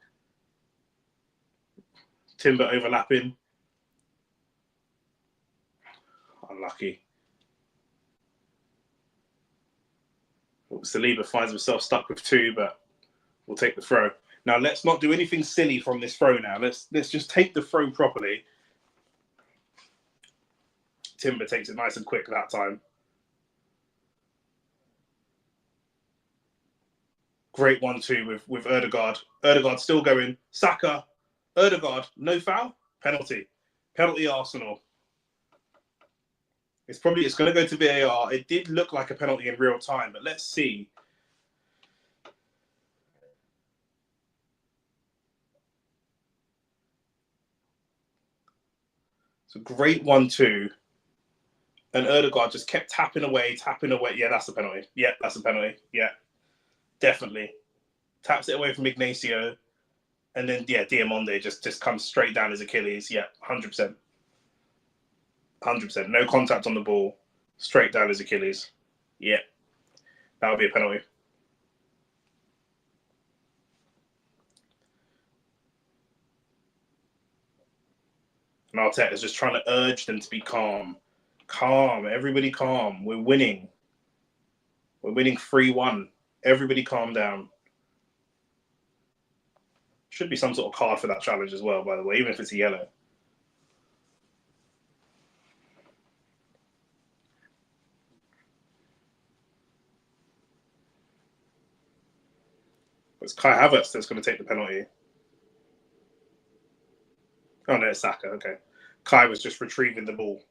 Timber overlapping. Unlucky. Saliba finds himself stuck with two, but we'll take the throw. Now, let's not do anything silly from this throw now. Let's just take the throw properly. Timber takes it nice and quick that time. Great 1-2 with Ødegaard. Ødegaard still going. Saka. Ødegaard. No foul. Penalty. Penalty Arsenal. It's going to go to VAR. It did look like a penalty in real time, but let's see. It's a great 1-2. And Ødegaard just kept tapping away. Yeah, that's a penalty. Yeah, that's a penalty. Yeah, definitely. Taps it away from Ignacio. And then, yeah, Diamonde just comes straight down his Achilles. Yeah, 100%. 100%. No contact on the ball. Straight down his Achilles. Yeah, that would be a penalty. And Arteta's just trying to urge them to be calm. Calm. Everybody calm. We're winning. We're winning 3-1. Everybody calm down. Should be some sort of card for that challenge as well, by the way, even if it's a yellow. It's Kai Havertz that's going to take the penalty. Oh, no, it's Saka. Okay. Kai was just retrieving the ball.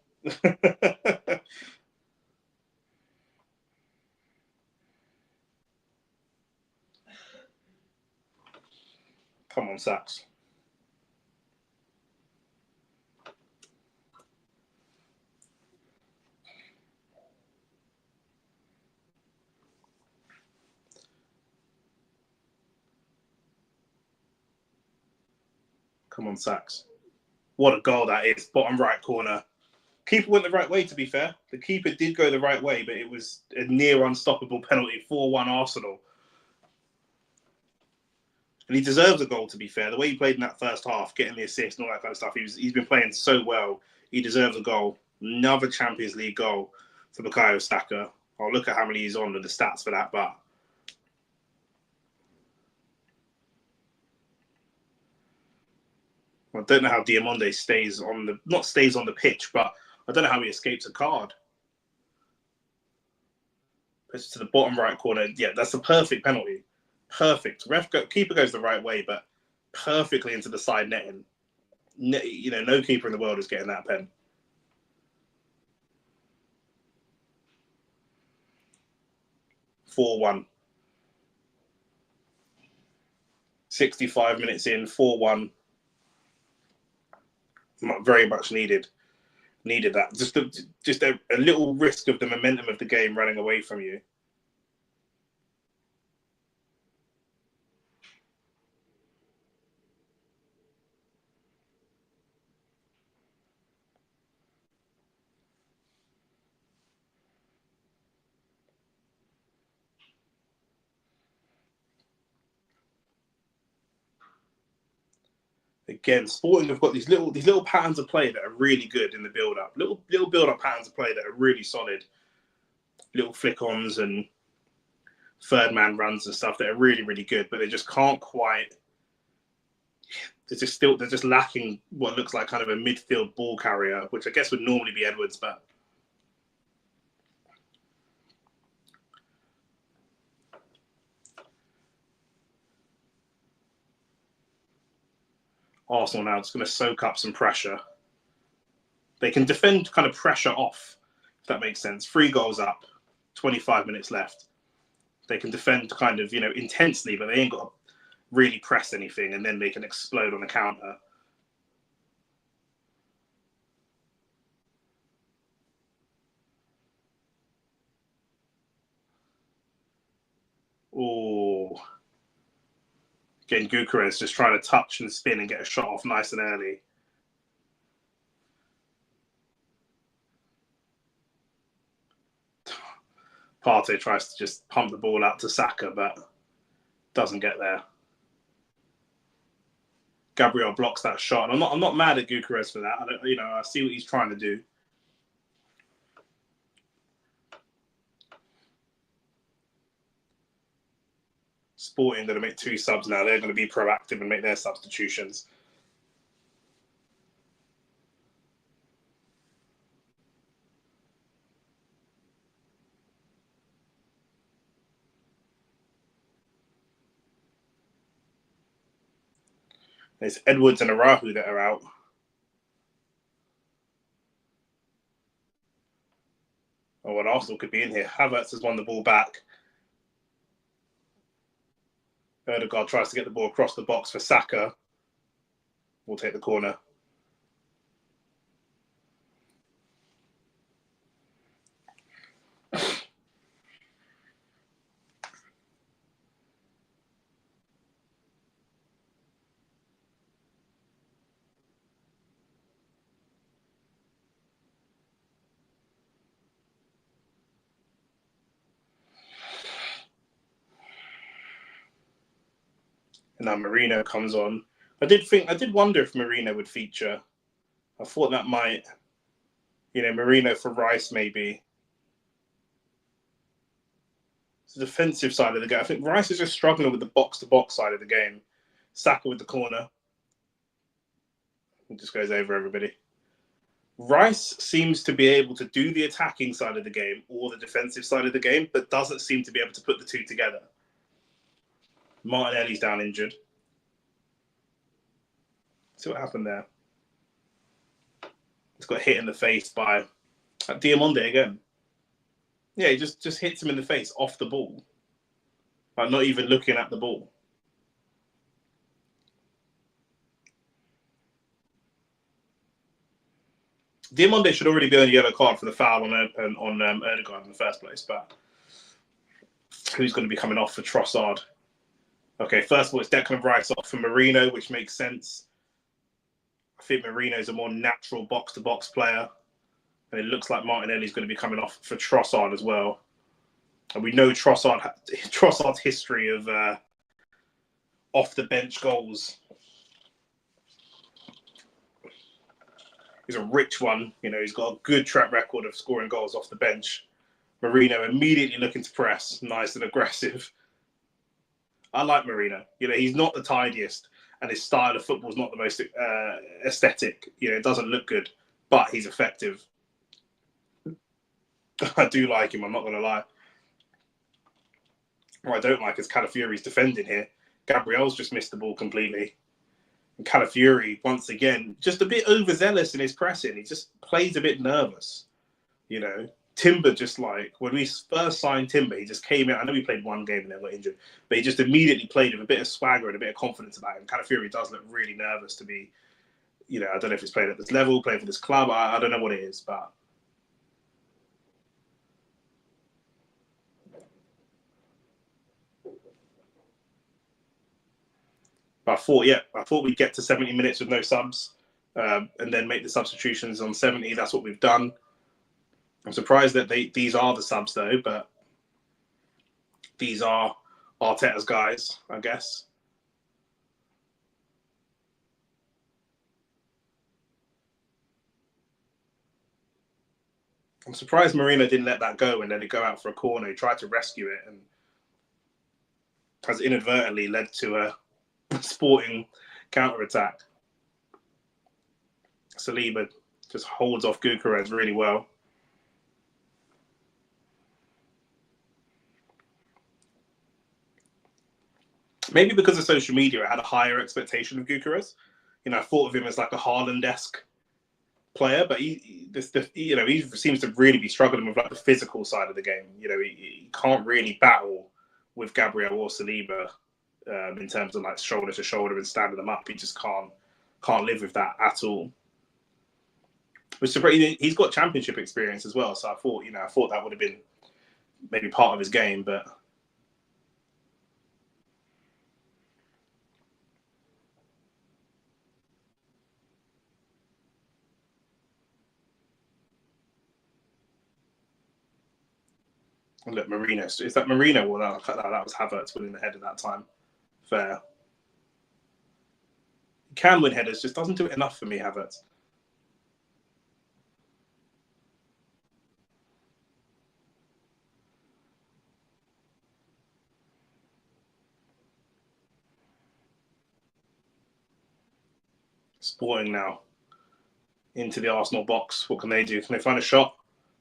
Come on, Saks. Come on, Saks. What a goal that is. Bottom right corner. Keeper went the right way, to be fair. The keeper did go the right way, but it was a near unstoppable penalty. 4-1 Arsenal. And he deserves a goal, to be fair. The way he played in that first half, getting the assist and all that kind of stuff, he's been playing so well. He deserves a goal. Another Champions League goal for Bukayo Saka. I'll look at how many he's on and the stats for that, but I don't know how Diamonde stays on the pitch, but I don't know how he escapes a card. Puts it to the bottom right corner. Yeah, that's a perfect penalty. Perfect. Keeper goes the right way, but perfectly into the side netting. No keeper in the world is getting that pen. (4-1). 65 minutes in, 4-1. Very much needed that. Just a little risk of the momentum of the game running away from you. Again, Sporting have got these little patterns of play that are really good in the build-up. Little build-up patterns of play that are really solid. Little flick-ons and third man runs and stuff that are really, really good, but they just can't quite. They're just lacking what looks like kind of a midfield ball carrier, which I guess would normally be Edwards, but Arsenal now just going to soak up some pressure. They can defend kind of pressure off, if that makes sense. 3 goals up, 25 minutes left. They can defend kind of, intensely, but they ain't got to really press anything, and then they can explode on a counter. Oh. Again, Gyökeres just trying to touch and spin and get a shot off nice and early. Partey tries to just pump the ball out to Saka, but doesn't get there. Gabriel blocks that shot, and I'm not mad at Gyökeres for that. I see what he's trying to do. Sporting going to make 2 subs now. They're going to be proactive and make their substitutions. There's Edwards and Arahu that are out. Oh, and Arsenal could be in here. Havertz has won the ball back. Ødegaard tries to get the ball across the box for Saka. We'll take the corner. And now Marino comes on. I did wonder if Marino would feature. I thought that might, Marino for Rice maybe. It's the defensive side of the game. I think Rice is just struggling with the box-to-box side of the game. Saka with the corner. It just goes over everybody. Rice seems to be able to do the attacking side of the game or the defensive side of the game, but doesn't seem to be able to put the 2 together. Martinelli's down injured. See what happened there. He's got hit in the face by Diamonde again. Yeah, he just hits him in the face off the ball. Like not even looking at the ball. Diamonde should already be on a yellow card for the foul on Ødegaard in the first place, but who's going to be coming off for Trossard? Okay, first of all, it's Declan Rice off for Marino, which makes sense. I think Marino's a more natural box-to-box player. And it looks like Martinelli's going to be coming off for Trossard as well. And we know Trossard's history of off-the-bench goals is a rich one. He's got a good track record of scoring goals off the bench. Marino immediately looking to press. Nice and aggressive. I like Marino. He's not the tidiest, and his style of football is not the most aesthetic. It doesn't look good, but he's effective. I do like him. I'm not going to lie. What I don't like is Calafiori's defending here. Gabriel's just missed the ball completely. And Calafiori, once again, just a bit overzealous in his pressing. He just plays a bit nervous. Timber just when we first signed Timber, he just came in. I know we played 1 game and then got injured, but he just immediately played with a bit of swagger and a bit of confidence about him. Calafiori does look really nervous to be, I don't know if he's playing at this level, playing for this club. I don't know what it is, but I thought we'd get to 70 minutes with no subs and then make the substitutions on 70. That's what we've done. I'm surprised that these are the subs though, but these are Arteta's guys, I guess. I'm surprised Marino didn't let that go and let it go out for a corner. He tried to rescue it and has inadvertently led to a Sporting counter-attack. Saliba just holds off Gyökeres really well. Maybe because of social media, I had a higher expectation of Gyökeres. I thought of him as like a Haaland-esque player, but he seems to really be struggling with like the physical side of the game. He can't really battle with Gabriel or Saliba in terms of like shoulder to shoulder and standing them up. He just can't live with that at all. Which he's got championship experience as well, so I thought that would have been maybe part of his game, but. Look, Marino. Is that Marino? Well, that was Havertz winning the header that time. Fair. He can win headers, just doesn't do it enough for me, Havertz. Sporting now into the Arsenal box. What can they do? Can they find a shot?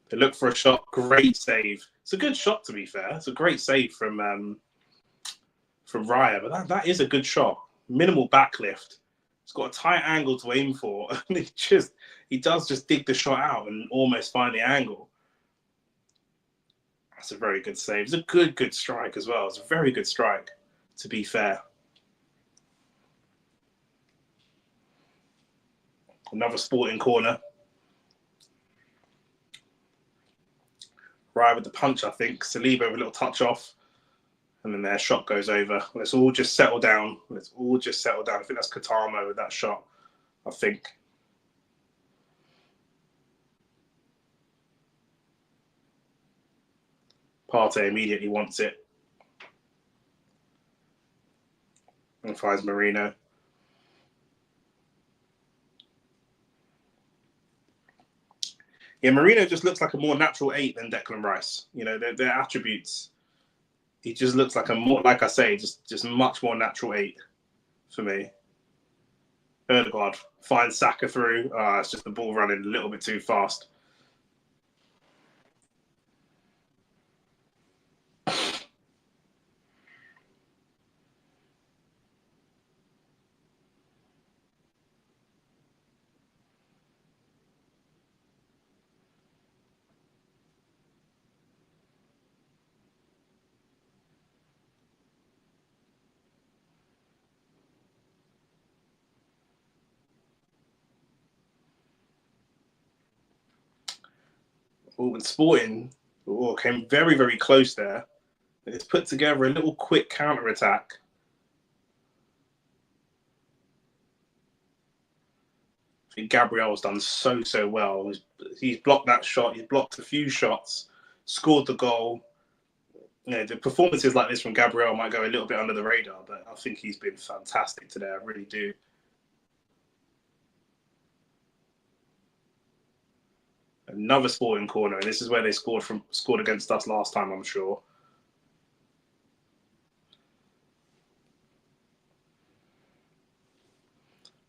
They look for a shot. Great save. It's a good shot, to be fair. It's a great save from Raya, but that is a good shot. Minimal backlift. It's got a tight angle to aim for, and he does just dig the shot out and almost find the angle. That's a very good save. It's a good strike as well. It's a very good strike, to be fair. Another Sporting corner. Raya with the punch, I think. Saliba with a little touch off. And then their shot goes over. Let's all just settle down. I think that's Katamo with that shot, I think. Partey immediately wants it. And finds Marino. Yeah, Marino just looks like a more natural 8 than Declan Rice. Their attributes. He just looks like like I say, just much more natural 8 for me. Ødegaard finds Saka through. It's just the ball running a little bit too fast. And Sporting came very, very close there. It's put together a little quick counter-attack. I think Gabriel's done so well. He's blocked that shot. He's blocked a few shots, scored the goal. The performances like this from Gabriel might go a little bit under the radar, but I think he's been fantastic today. I really do. Another Sporting corner, and this is where they scored against us last time, I'm sure.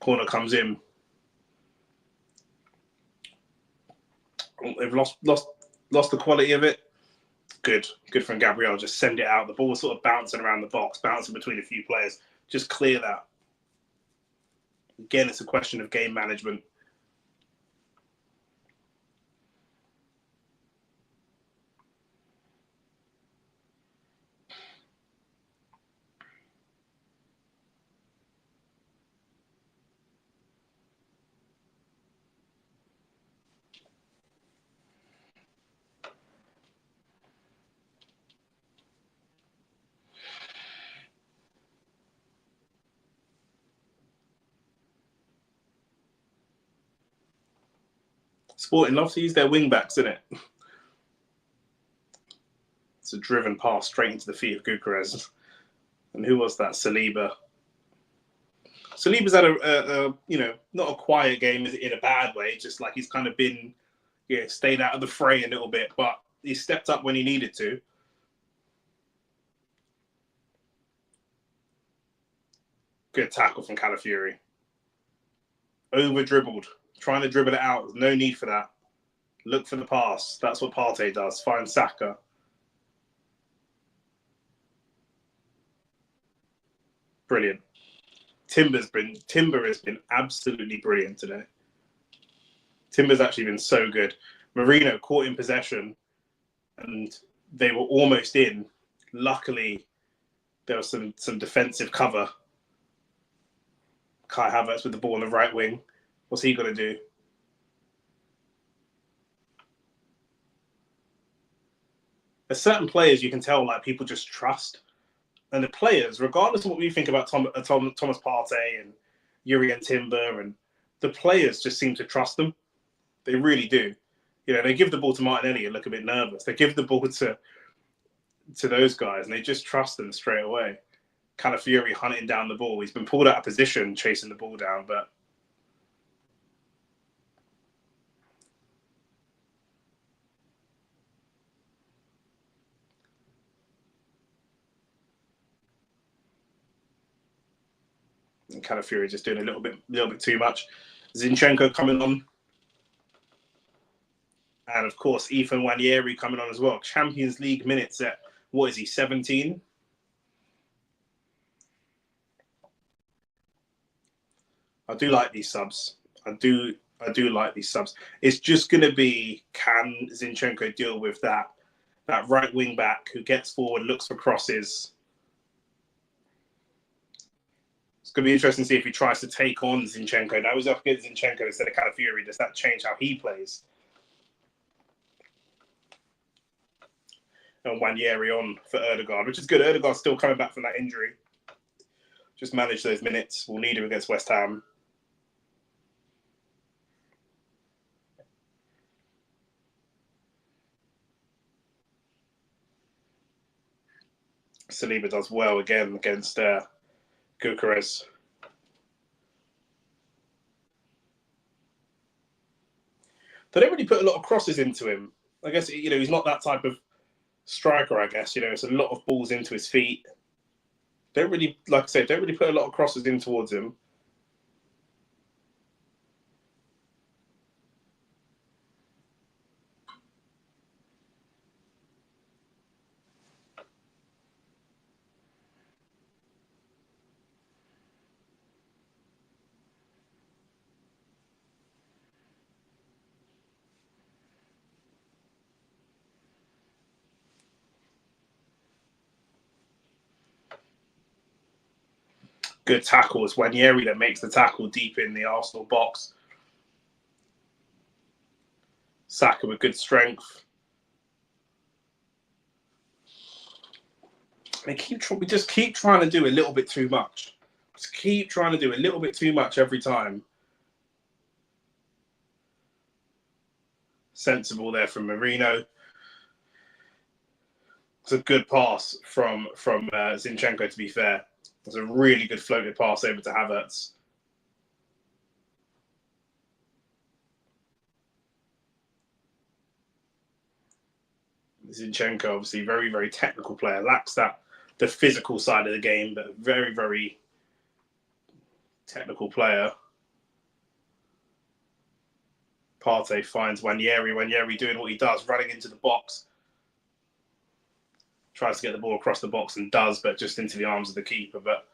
Corner comes in. They've lost the quality of it. Good from Gabriel. Just send it out. The ball was sort of bouncing around the box, bouncing between a few players. Just clear that. Again, it's a question of game management. Sporting love to use their wing backs, isn't it? It's a driven pass straight into the feet of Gyökeres. And who was that? Saliba. Saliba's had a not a quiet game in a bad way, just like he's kind of been, stayed out of the fray a little bit, but he stepped up when he needed to. Good tackle from Calafiori. Over dribbled, trying to dribble it out. There's no need for that. Look for the pass. That's what Partey does. Find Saka. Brilliant. Timber has been absolutely brilliant today. Timber's actually been so good. Marino caught in possession, and they were almost in. Luckily, there was some defensive cover. Kai Havertz with the ball on the right wing. What's he going to do? There's certain players you can tell, like, people just trust. And the players, regardless of what we think about Thomas Partey and Yuri Timber, and the players just seem to trust them. They really do. They give the ball to Martinelli and look a bit nervous. They give the ball to those guys, and they just trust them straight away. Calafiori hunting down the ball. He's been pulled out of position chasing the ball down, but Calafiori just doing a little bit too much. Zinchenko coming on. And of course, Ethan Nwaneri coming on as well. Champions League minutes at, what is he, 17? I do like these subs. I do like these subs. It's just going to be, can Zinchenko deal with that right wing back who gets forward, looks for crosses? It's going to be interesting to see if he tries to take on Zinchenko. Now he's up against Zinchenko instead of Calafiori. Does that change how he plays? And Nwaneri on for Ødegaard, which is good. Ødegaard's still coming back from that injury. Just manage those minutes. We'll need him against West Ham. Saliba does well again against Gyökeres. They don't really put a lot of crosses into him. I guess, he's not that type of striker, I guess. It's a lot of balls into his feet. Don't really, like I said, don't really put a lot of crosses in towards him. Good tackle. It's Nwaneri that makes the tackle deep in the Arsenal box. Saka with good strength. We just keep trying to do a little bit too much. Just keep trying to do a little bit too much every time. Sensible there from Marino. It's a good pass from Zinchenko, to be fair. It's a really good floated pass over to Havertz. Zinchenko, obviously, very, very technical player. Lacks the physical side of the game, but very, very technical player. Partey finds Nwaneri. Nwaneri doing what he does, running into the box. Tries to get the ball across the box and does, but just into the arms of the keeper. But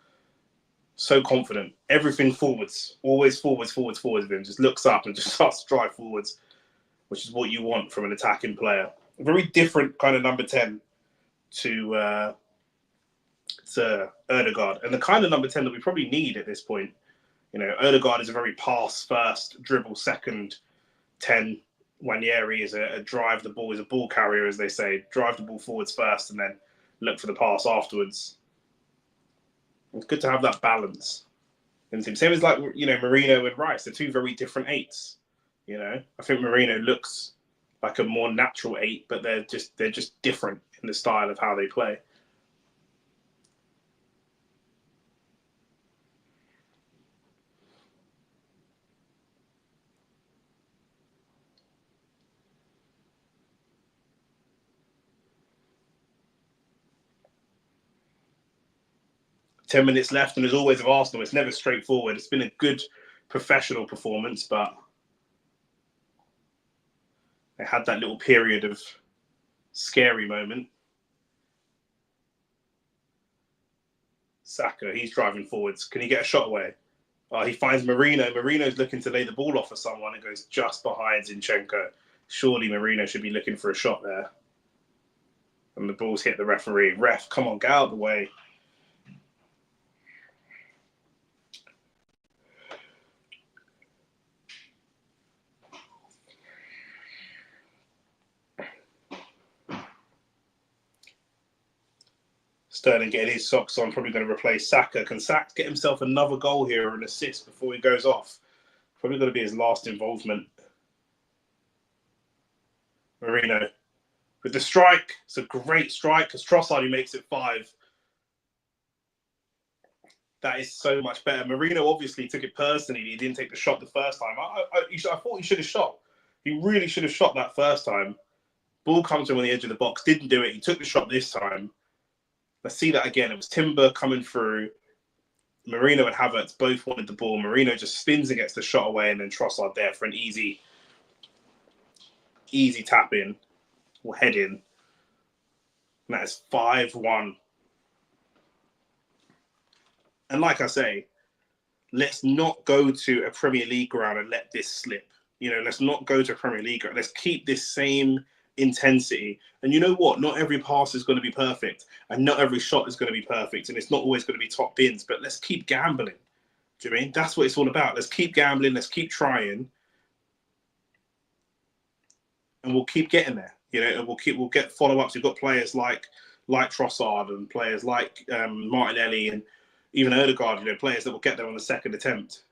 so confident. Everything forwards. Always forwards with him. Just looks up and just starts to drive forwards, which is what you want from an attacking player. A very different kind of number 10 to Ødegaard. And the kind of number 10 that we probably need at this point. Ødegaard is a very pass-first, dribble-second 10. Nwaneri is a drive the ball, is a ball carrier, as they say. Drive the ball forwards first and then look for the pass afterwards. It's good to have that balance. And same as like, Marino and Rice. They're two very different 8s. I think Marino looks like a more natural 8, but they're just different in the style of how they play. 10 minutes left, and as always with Arsenal, it's never straightforward. It's been a good professional performance, but they had that little period of scary moment. Saka, he's driving forwards. Can he get a shot away? He finds Marino. Marino's looking to lay the ball off for someone. It goes just behind Zinchenko. Surely Marino should be looking for a shot there. And the ball's hit the referee. Ref, come on, get out of the way. Sterling getting his socks on, probably going to replace Saka. Can Saka get himself another goal here or an assist before he goes off? Probably going to be his last involvement. Marino with the strike. It's a great strike because Trossard, who makes it 5. That is so much better. Marino obviously took it personally. He didn't take the shot the first time. I thought he should have shot. He really should have shot that first time. Ball comes to him on the edge of the box. Didn't do it. He took the shot this time. Let's see that again. It was Timber coming through. Marino and Havertz both wanted the ball. Marino just spins and gets the shot away, and then Trossard there for an easy tap in or head in. And that is 5-1. And like I say, let's not go to a Premier League ground and let this slip. Let's not go to a Premier League ground. Let's keep this same intensity. And you know what? Not every pass is going to be perfect, and not every shot is going to be perfect, and it's not always going to be top bins. But let's keep gambling. Do you know what I mean? That's what it's all about. Let's keep gambling. Let's keep trying, and we'll keep getting there. And we'll get follow-ups. We've got players like Trossard and players like Martinelli and even Odegaard. Players that will get there on the second attempt.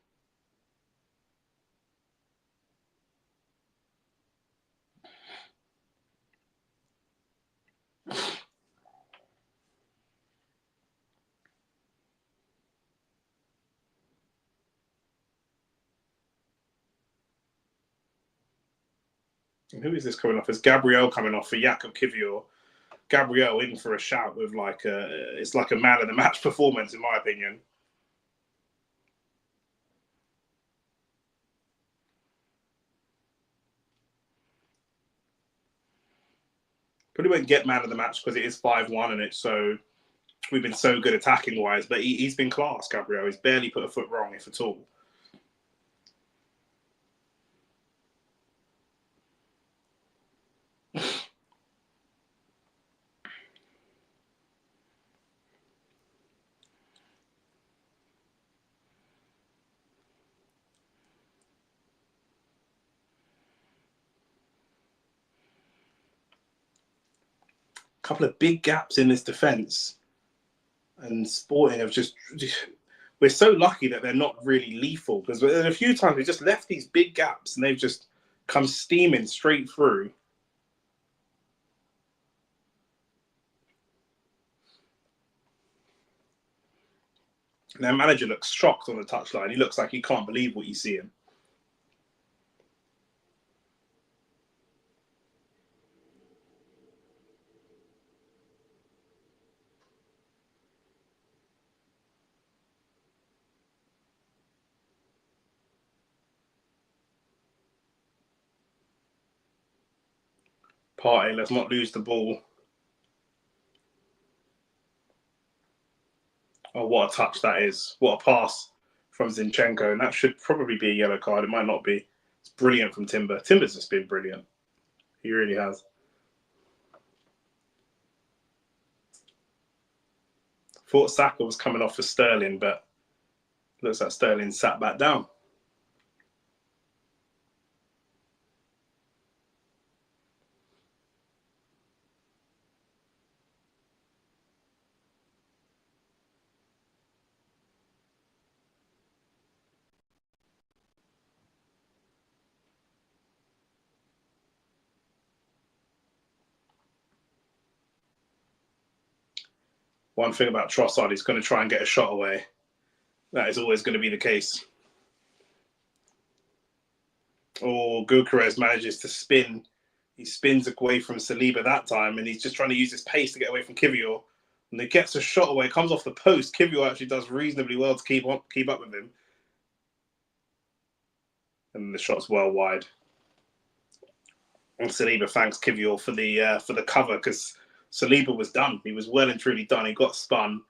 And who is this coming off? It's Gabriel coming off for Jakub Kiwior. Gabriel in for a shout with it's like a man of the match performance, in my opinion. Probably won't get man of the match because it is 5-1 and we've been so good attacking wise, but he's been class, Gabriel. He's barely put a foot wrong, if at all. Couple of big gaps in this defence, and Sporting have we're so lucky that they're not really lethal, because a few times we just left these big gaps and they've just come steaming straight through. And their manager looks shocked on the touchline. He looks like he can't believe what you see him. Partey, let's not lose the ball. Oh, what a touch that is. What a pass from Zinchenko. And that should probably be a yellow card. It might not be. It's brilliant from Timber. Timber's just been brilliant. He really has. Thought Saka was coming off for Sterling, but looks like Sterling sat back down. One thing about Trossard, he's going to try and get a shot away. That is always going to be the case. Oh, Gyökeres manages to spin. He spins away from Saliba that time, and he's just trying to use his pace to get away from Kiwior. And it gets a shot away, comes off the post. Kiwior actually does reasonably well to keep up with him. And the shot's well wide. And Saliba thanks Kiwior for the cover, because Saliba was done. He was well and truly done. He got spun.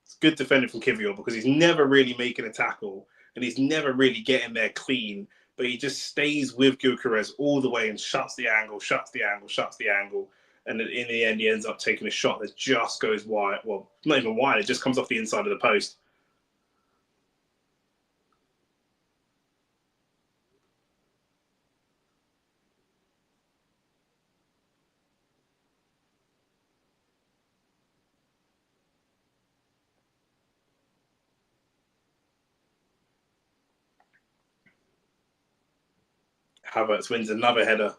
It's good defending from Kiwior, because he's never really making a tackle and he's never really getting there clean. But he just stays with Gyökeres all the way and shuts the angle. And in the end, he ends up taking a shot that just goes wide. Well, not even wide. It just comes off the inside of the post. Havertz wins another header.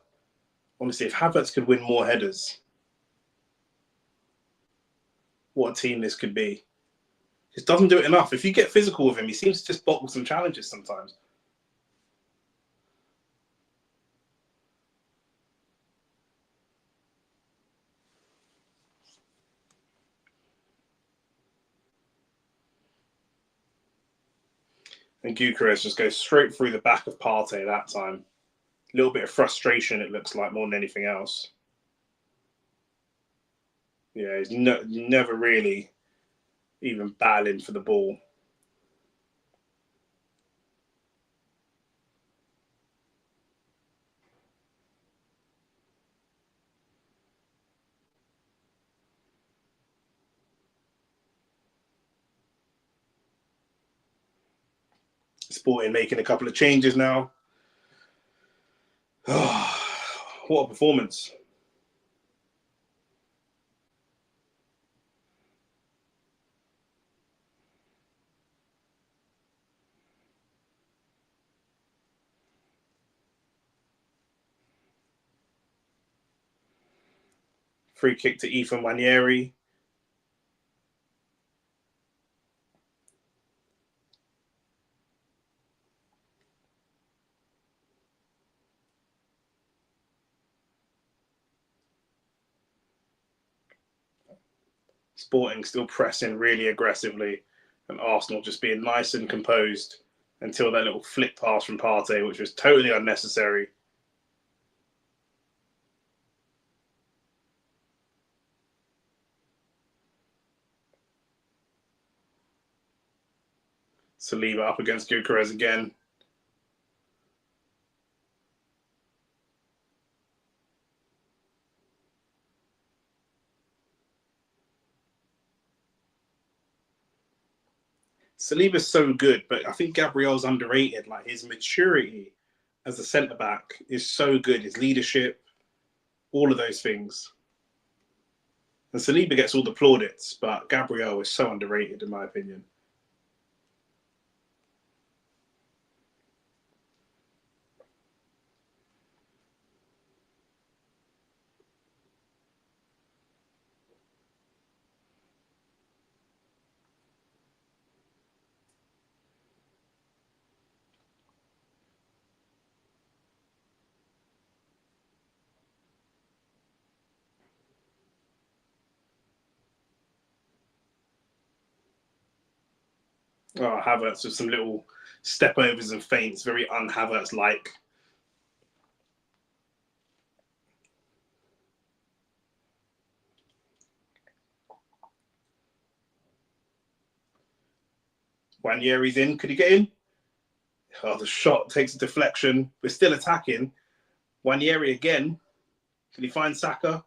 Honestly, if Havertz could win more headers, what a team this could be. Just doesn't do it enough. If you get physical with him, he seems to just bottle some challenges sometimes. And Gyökeres just goes straight through the back of Partey that time. A little bit of frustration, it looks like, more than anything else. Yeah, he's never really even battling for the ball. Sporting making a couple of changes now. What a performance. Free kick to Ethan Nwaneri. Sporting still pressing really aggressively, and Arsenal just being nice and composed until that little flick pass from Partey, which was totally unnecessary. Saliba up against Gyökeres again. Saliba's so good, but I think Gabriel's underrated. Like, his maturity as a centre back is so good. His leadership, all of those things. And Saliba gets all the plaudits, but Gabriel is so underrated, in my opinion. Oh, Havertz with some little step overs and feints, very un-Havertz like. Nwaneri's in. Could he get in? Oh, the shot takes a deflection. We're still attacking. Nwaneri again. Can he find Saka?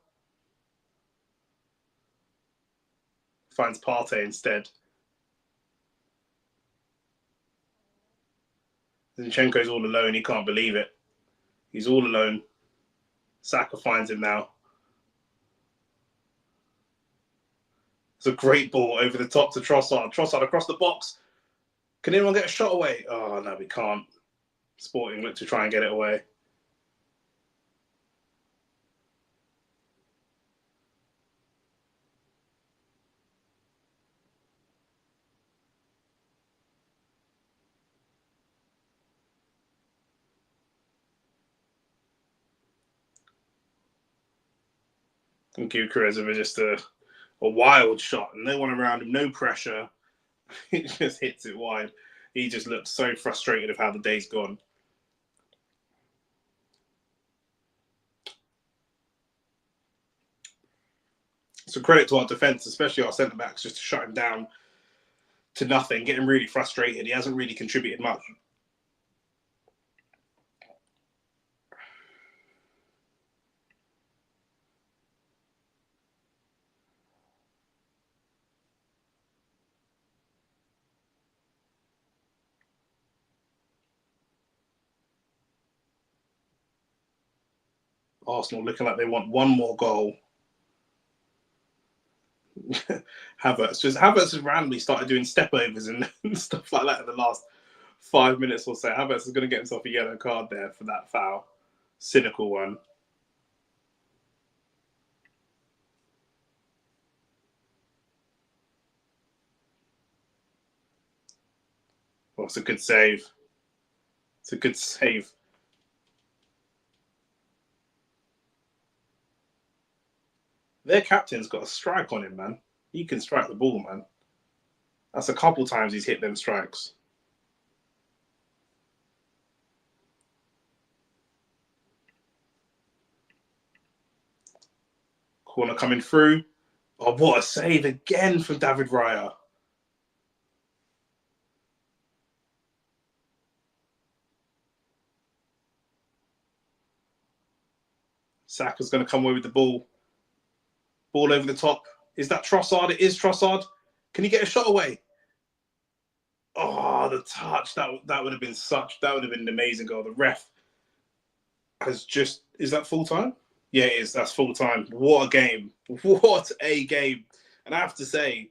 Finds Partey instead. Zinchenko's all alone. He can't believe it. He's all alone. Saka finds him now. It's a great ball over the top to Trossard. Trossard across the box. Can anyone get a shot away? Oh, no, we can't. Sporting look to try and get it away. And Gyökeres with just a wild shot. No one around him, no pressure. He just hits it wide. He just looks so frustrated of how the day's gone. So credit to our defence, especially our centre-backs, just to shut him down to nothing, get him really frustrated. He hasn't really contributed much. Arsenal looking like they want one more goal. Havertz has randomly started doing step overs and stuff like that in the last 5 minutes or so. Havertz is going to get himself a yellow card there for that foul. Cynical one. Well, it's a good save. It's a good save. Their captain's got a strike on him, man. He can strike the ball, man. That's a couple times he's hit them strikes. Corner coming through. Oh, what a save again from David Raya. Saka's going to come away with the ball. Ball over the top. Is that Trossard? It is Trossard. Can he get a shot away? Oh, the touch. That would have been an amazing goal. The ref has just... Is that full time? Yeah, it is. That's full time. What a game. What a game. And I have to say,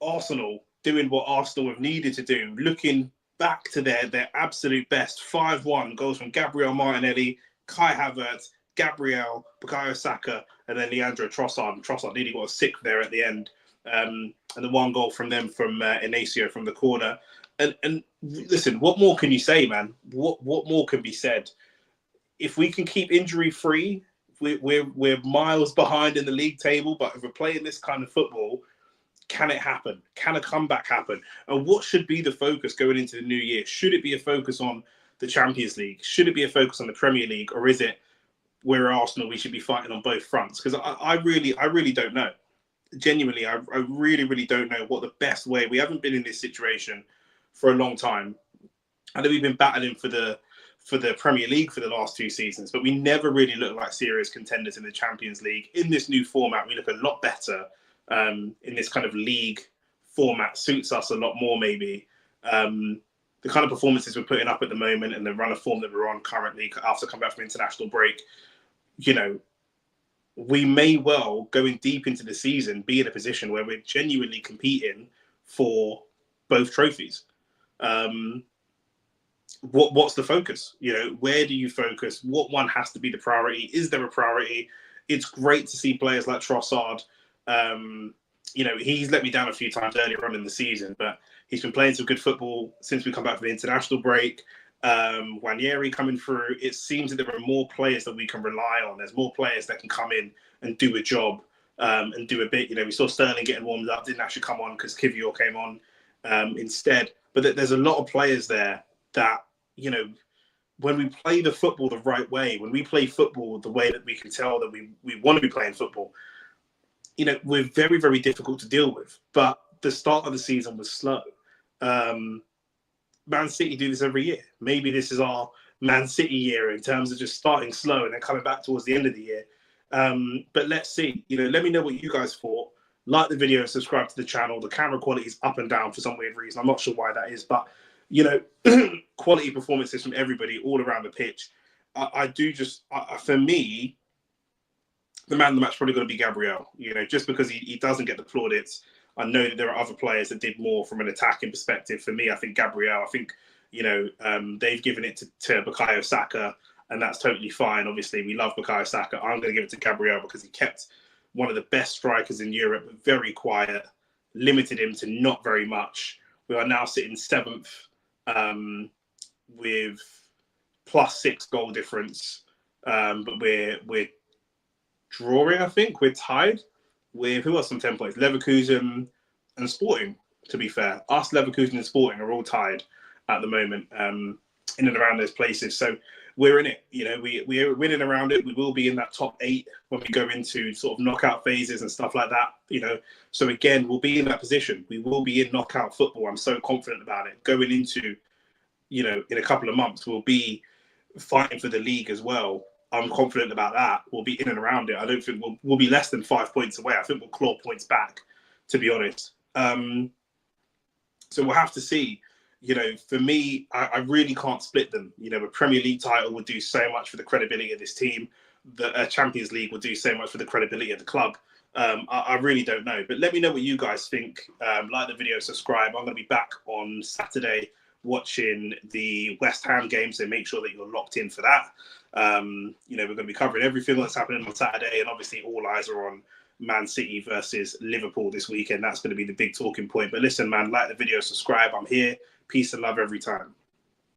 Arsenal doing what Arsenal have needed to do, looking back to their absolute best. 5-1 goals from Gabriel Martinelli, Kai Havertz, Gabriel, Bukayo Saka, and then Leandro Trossard. And Trossard nearly got a sick there at the end. And the one goal from them from Inacio from the corner. And listen, what more can you say, man? What more can be said? If we can keep injury free, we're miles behind in the league table. But if we're playing this kind of football, can it happen? Can a comeback happen? And what should be the focus going into the new year? Should it be a focus on the Champions League? Should it be a focus on the Premier League? Or is it we're Arsenal, we should be fighting on both fronts? Because I really don't know. Genuinely, I really don't know what the best way. We haven't been in this situation for a long time. I know we've been battling for the Premier League for the last 2 seasons, but we never really looked like serious contenders in the Champions League. In this new format, we look a lot better. In this kind of league format suits us a lot more, maybe. The kind of performances we're putting up at the moment and the run of form that we're on currently after coming back from international break, we may well, going deep into the season, be in a position where we're genuinely competing for both trophies. What's the focus? Where do you focus? What one has to be the priority? Is there a priority? It's great to see players like Trossard. He's let me down a few times earlier on in the season, but he's been playing some good football since we come back from the international break. Nwaneri coming through. It seems that there are more players that we can rely on. There's more players that can come in and do a job and do a bit. We saw Sterling getting warmed up, didn't actually come on because Kivior came on instead. But there's a lot of players there that, when we play the football the right way, when we play football the way that we can tell that we want to be playing football, we're very, very difficult to deal with. But the start of the season was slow. Man City do this every year. Maybe this is our Man City year in terms of just starting slow and then coming back towards the end of the year. But let's see. Let me know what you guys thought. Like the video, subscribe to the channel. The camera quality is up and down for some weird reason. I'm not sure why that is, but quality performances from everybody all around the pitch. For me, the man of the match is probably going to be Gabriel. Just because he doesn't get the plaudits. I know that there are other players that did more from an attacking perspective. For me, I think Gabriel. I think they've given it to Bukayo Saka, and that's totally fine. Obviously, we love Bukayo Saka. I'm going to give it to Gabriel because he kept one of the best strikers in Europe, very quiet, limited him to not very much. We are now sitting 7th with +6 goal difference, but we're drawing, I think. We're tied with, who else on 10 points? Leverkusen and Sporting, to be fair. Us, Leverkusen and Sporting are all tied at the moment, in and around those places. So we're in it. You know, we're winning around it. We will be in that top 8 when we go into sort of knockout phases and stuff like that. You know, so again, we'll be in that position. We will be in knockout football. I'm so confident about it. Going into, you know, in a couple of months, we'll be fighting for the league as well. I'm confident about that. We'll be in and around it. I don't think we'll be less than 5 points away. I think we'll claw points back, to be honest. So we'll have to see. You know, for me, I really can't split them. You know, a Premier League title would do so much for the credibility of this team. The Champions League would do so much for the credibility of the club. I really don't know. But let me know what you guys think. Like the video, subscribe. I'm going to be back on Saturday watching the West Ham game, so make sure that you're locked in for that. You know, we're going to be covering everything that's happening on Saturday, and obviously all eyes are on Man City versus Liverpool this weekend. That's going to be the big talking point. But listen, man, like the video, subscribe. I'm here. Peace and love every time.